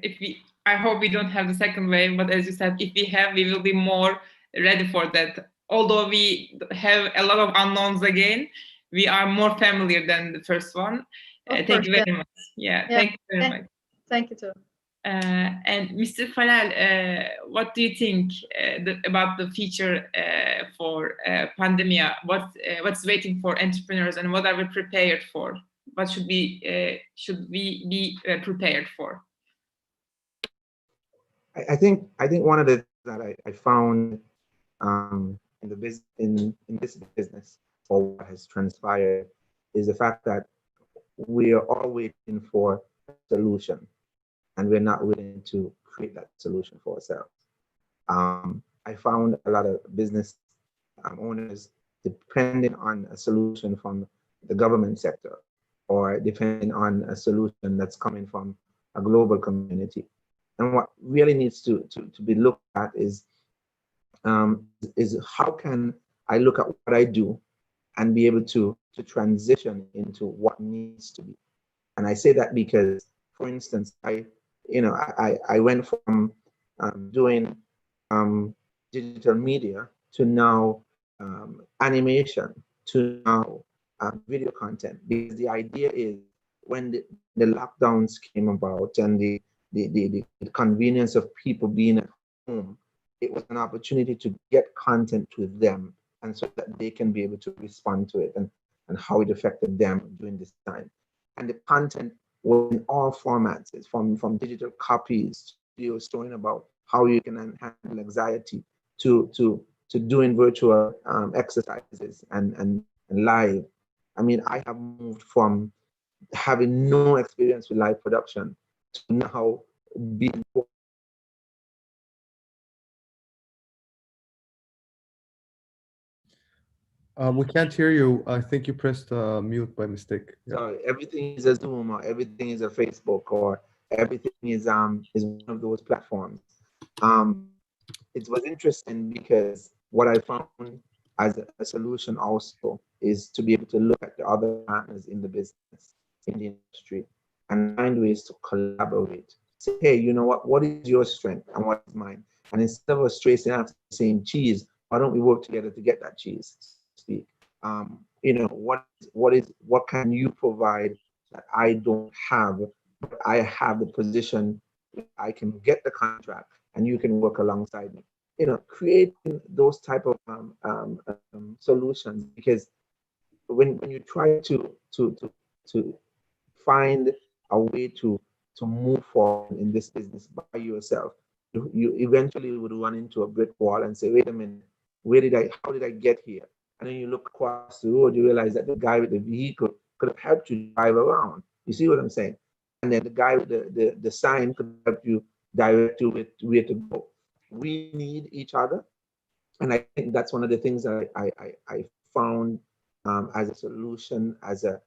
I hope we don't have the second wave, but as you said, if we have, we will be more ready for that. Although we have a lot of unknowns again, we are more familiar than the first one. Thank you very much. Yeah, thank you very much. Thank you too. And Mr. Falal, what do you think about the future for pandemic? What's waiting for entrepreneurs, and what are we prepared for? What should we be prepared for? I think one of the things that I found in this business, or what has transpired, is the fact that we are all waiting for a solution, and we're not willing to create that solution for ourselves. I found a lot of business owners depending on a solution from the government sector, or depending on a solution that's coming from a global community. And what really needs to be looked at is how can I look at what I do and be able to transition into what needs to be. And I say that because, for instance, I went from doing digital media to now animation to now video content, because the idea is when the lockdowns came about and the convenience of people being at home, it was an opportunity to get content to them, and so that they can be able to respond to it and how it affected them during this time. And the content was in all formats, it's from digital copies, videos storing about how you can handle anxiety, to doing virtual exercises and live. I mean, I have moved from having no experience with live production to now being. We can't hear you. I think you pressed mute by mistake. Yeah. So everything is a Zoom, or everything is a Facebook, or everything is one of those platforms. It was interesting because what I found as a solution also is to be able to look at the other partners in the business, in the industry, and find ways to collaborate. Say, hey, you know what is your strength and what is mine? And instead of us tracing after the same cheese, why don't we work together to get that cheese, so to speak? What can you provide that I don't have, but I have the position, I can get the contract and you can work alongside me. Creating those type of solutions, because when you try to find a way to move forward in this business by yourself, you eventually would run into a brick wall and say, wait a minute, how did I get here? And then you look across the road, you realize that the guy with the vehicle could have helped you drive around. You see what I'm saying? And then the guy with the sign could help you, direct you with where to go. We need each other. And I think that's one of the things that I found as a solution, as a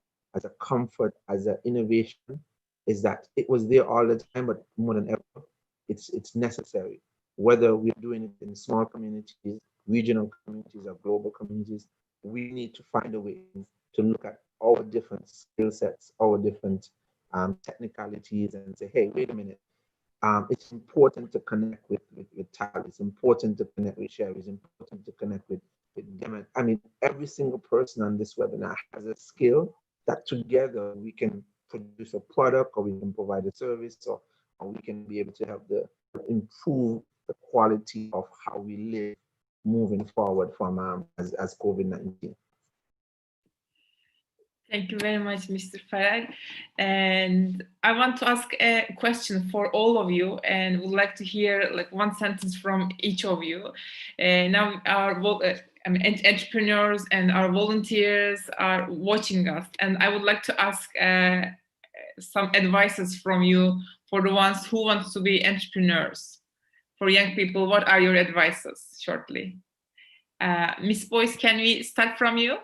comfort, as an innovation, is that it was there all the time, but more than ever, it's necessary. Whether we're doing it in small communities, regional communities, or global communities, we need to find a way to look at our different skill sets, our different technicalities, and say, hey, wait a minute. It's important to connect with Tal. It's important to connect with Sherry. It's important to connect with them. I mean, every single person on this webinar has a skill that together we can produce a product, or we can provide a service, or we can be able to help improve the quality of how we live moving forward from as COVID-19. Thank you very much, Mr. Farag. And I want to ask a question for all of you, and would like to hear like one sentence from each of you. Now our entrepreneurs and our volunteers are watching us, and I would like to ask some advices from you for the ones who want to be entrepreneurs. For young people, what are your advices shortly? Miss Boyce, can we start from you?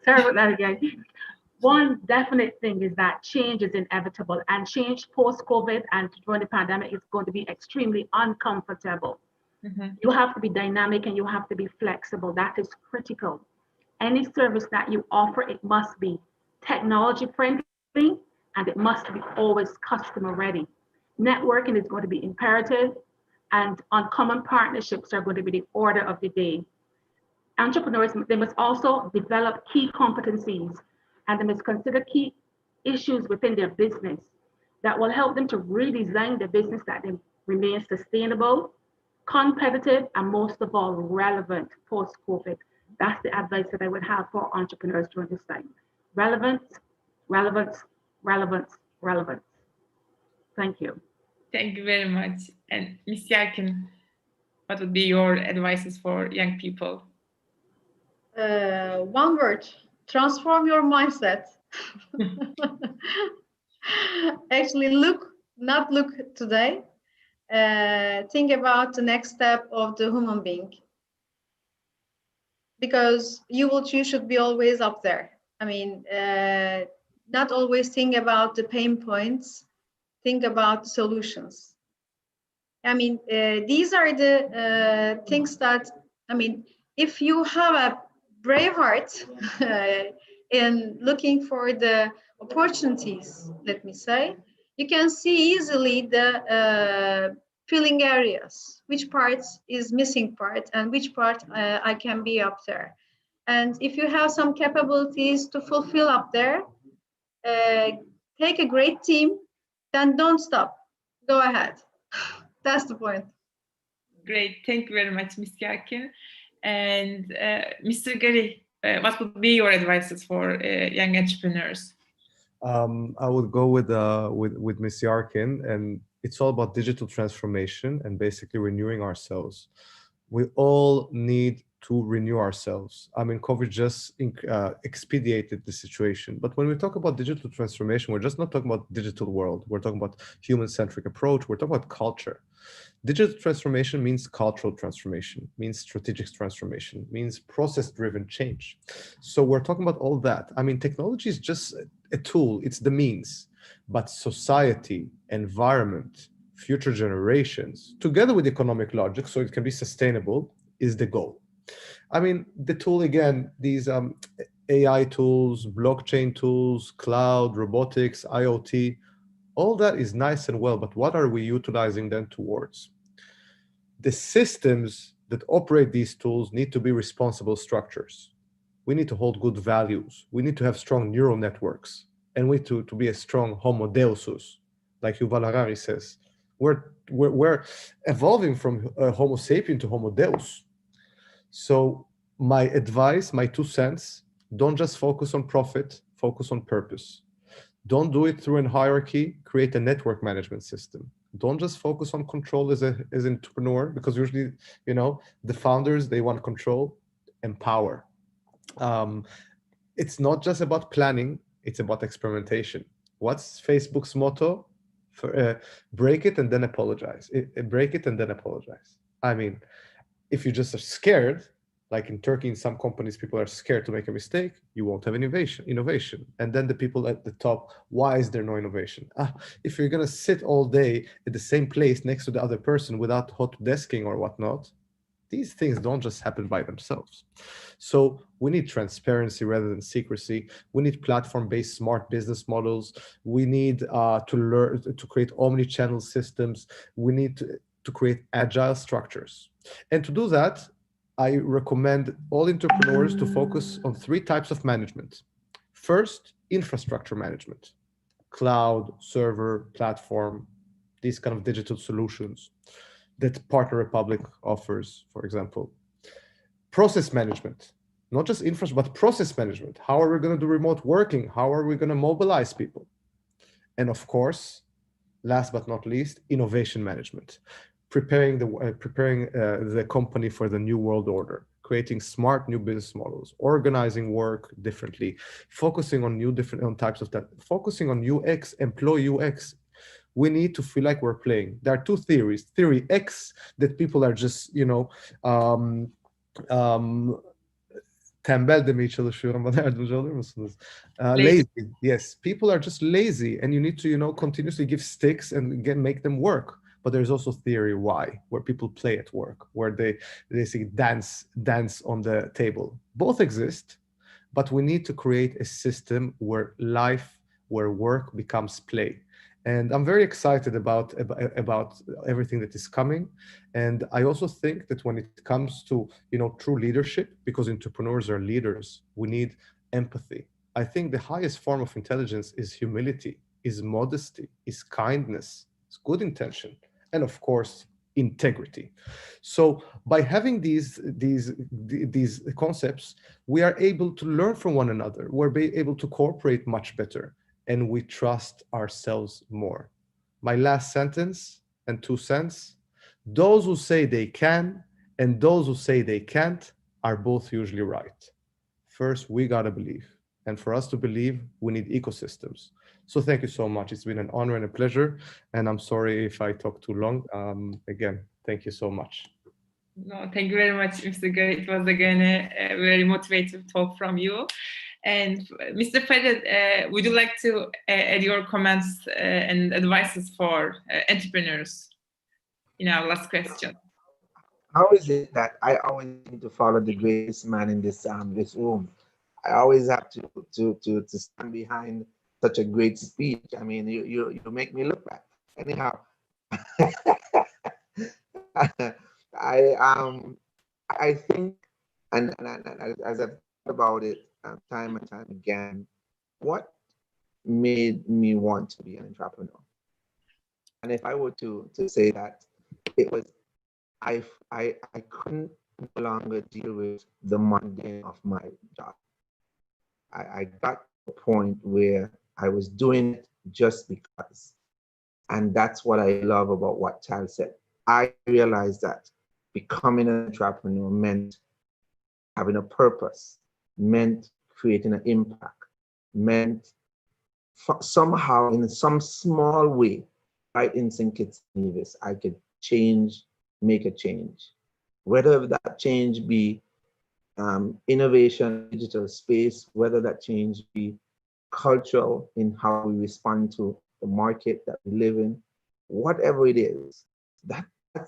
Sorry about that again. One definite thing is that change is inevitable, and change post-COVID and during the pandemic is going to be extremely uncomfortable. You have to be dynamic and you have to be flexible. That is critical. Any service that you offer, it must be technology friendly and it must be always customer ready. Networking is going to be imperative, and uncommon partnerships are going to be the order of the day. Entrepreneurs, they must also develop key competencies and they must consider key issues within their business that will help them to redesign the business that they remain sustainable, competitive, and most of all, relevant post-COVID. That's the advice that I would have for entrepreneurs during this time. Relevance, relevance, relevance, relevance. Thank you. Thank you very much. And Ms. Yarkin, what would be your advices for young people? One word, transform your mindset. Actually, not look today. Think about the next step of the human being. Because you should be always up there. I mean, not always think about the pain points, think about solutions. I mean, these are the things that, I mean, if you have a brave heart in looking for the opportunities, let me say, you can see easily the filling areas, which part is missing part and which part I can be up there. And if you have some capabilities to fulfill up there, take a great team, then don't stop, go ahead. That's the point. Great, thank you very much, Ms. Yarkin. And Mr. Garih, what would be your advices for young entrepreneurs? I would go with Ms. Yarkin, and it's all about digital transformation and basically renewing ourselves. We all need to renew ourselves. I mean, COVID just expedited the situation. But when we talk about digital transformation, we're just not talking about digital world. We're talking about human-centric approach. We're talking about culture. Digital transformation means cultural transformation, means strategic transformation, means process-driven change. So we're talking about all that. I mean, technology is just a tool, it's the means, but society, environment, future generations, together with economic logic, so it can be sustainable, is the goal. I mean, the tool, again, these AI tools, blockchain tools, cloud, robotics, IoT, all that is nice and well, but what are we utilizing them towards? The systems that operate these tools need to be responsible structures. We need to hold good values. We need to have strong neural networks. And we need to be a strong homo deusus, like Yuval Harari says. We're evolving from homo sapien to homo deus. So my advice, my 2 cents, don't just focus on profit, focus on purpose. Don't do it through a hierarchy, create a network management system. Don't just focus on control as an entrepreneur, because usually, you know, the founders, they want control, empower. It's not just about planning, it's about experimentation. What's Facebook's motto? Break it and then apologize. Break it and then apologize. I mean, if you just are scared, like in Turkey, in some companies, people are scared to make a mistake, you won't have innovation. And then the people at the top, why is there no innovation? If you're gonna sit all day at the same place next to the other person without hot desking or whatnot, these things don't just happen by themselves. So we need transparency rather than secrecy. We need platform-based smart business models. We need to learn to create omni-channel systems. We need to create agile structures. And to do that, I recommend all entrepreneurs to focus on 3 types of management. First, infrastructure management, cloud, server, platform, these kind of digital solutions that Partner Republic offers, for example. Process management, not just infrastructure, but process management. How are we going to do remote working? How are we going to mobilize people? And of course, last but not least, innovation management. Preparing the company for the new world order, creating smart new business models, organizing work differently, focusing on different types of that, focusing on UX, employee UX. We need to feel like we're playing. There are 2 theories. Theory X, that people are just, you know, tembel demeye çalışıyorum. Bana yardımcı olur musunuz? Lazy. Lazy. Yes, people are just lazy, and you need to, continuously give sticks and make them work. But there's also theory why, where people play at work, where they say dance on the table. Both exist, but we need to create a system where work becomes play. And I'm very excited about everything that is coming. And I also think that when it comes to, true leadership, because entrepreneurs are leaders, we need empathy. I think the highest form of intelligence is humility, is modesty, is kindness, is good intention, and of course, integrity. So by having these concepts, we are able to learn from one another. We're able to cooperate much better, and we trust ourselves more. My last sentence and 2 cents: those who say they can and those who say they can't are both usually right. First, we gotta believe. And for us to believe, we need ecosystems. So thank you so much. It's been an honor and a pleasure. And I'm sorry if I talk too long. Again, thank you so much. No, thank you very much, Mr. Garih. It was again a very motivating talk from you. And Mr. Farid, would you like to add your comments and advices for entrepreneurs in our last question? How is it that I always need to follow the greatest man in this room? I always have to stand behind such a great speech. I mean, you make me look bad. Anyhow, I think, and as I've thought about it time and time again, what made me want to be an entrepreneur? And if I were to say that, it was I couldn't no longer deal with the mundane of my job. I got to a point where I was doing it just because. And that's what I love about what Tal said. I realized that becoming an entrepreneur meant having a purpose, meant creating an impact, meant somehow in some small way, right in St. Kitts and Nevis, I could make a change. Whether that change be innovation, digital space, whether that change be cultural in how we respond to the market that we live in, whatever it is, that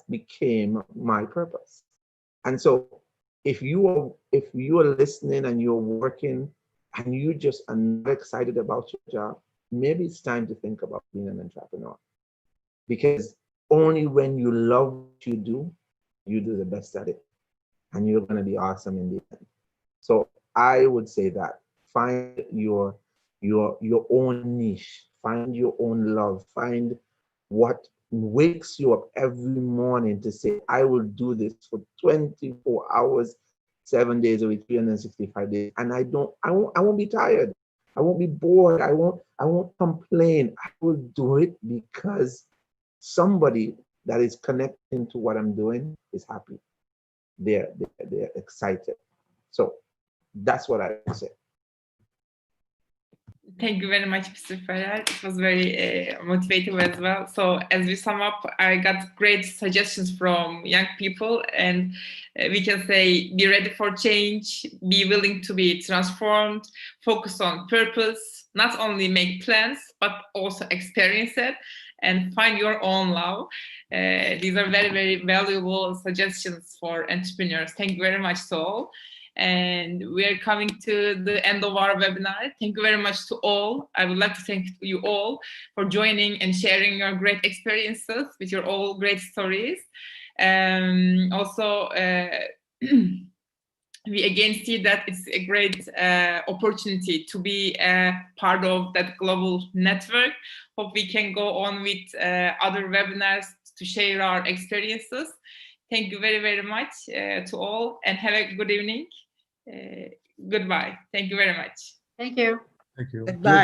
became my purpose. And so if you are listening and you're working and you just are not excited about your job, maybe it's time to think about being an entrepreneur. Because only when you love what you do the best at it. And you're going to be awesome in the end. So I would say that find your own niche, find your own love, find what wakes you up every morning to say, I will do this for 24 hours, 7 days a week, 365 days. And I won't be tired. I won't be bored. I won't complain. I will do it because somebody that is connecting to what I'm doing is happy. They're excited. So that's what I would say. Thank you very much, Mr. Ferrer. It was very motivating as well. So as we sum up, I got great suggestions from young people, and we can say, be ready for change, be willing to be transformed, focus on purpose, not only make plans, but also experience it, and find your own love. These are very, very valuable suggestions for entrepreneurs. Thank you very much to all. And we are coming to the end of our webinar. Thank you very much to all. I would like to thank you all for joining and sharing your great experiences with your all great stories. Also, we again see that it's a great opportunity to be a part of that global network. Hope we can go on with other webinars to share our experiences. Thank you very, very much to all, and have a good evening. Goodbye. Thank you very much. Thank you. Thank you. Goodbye.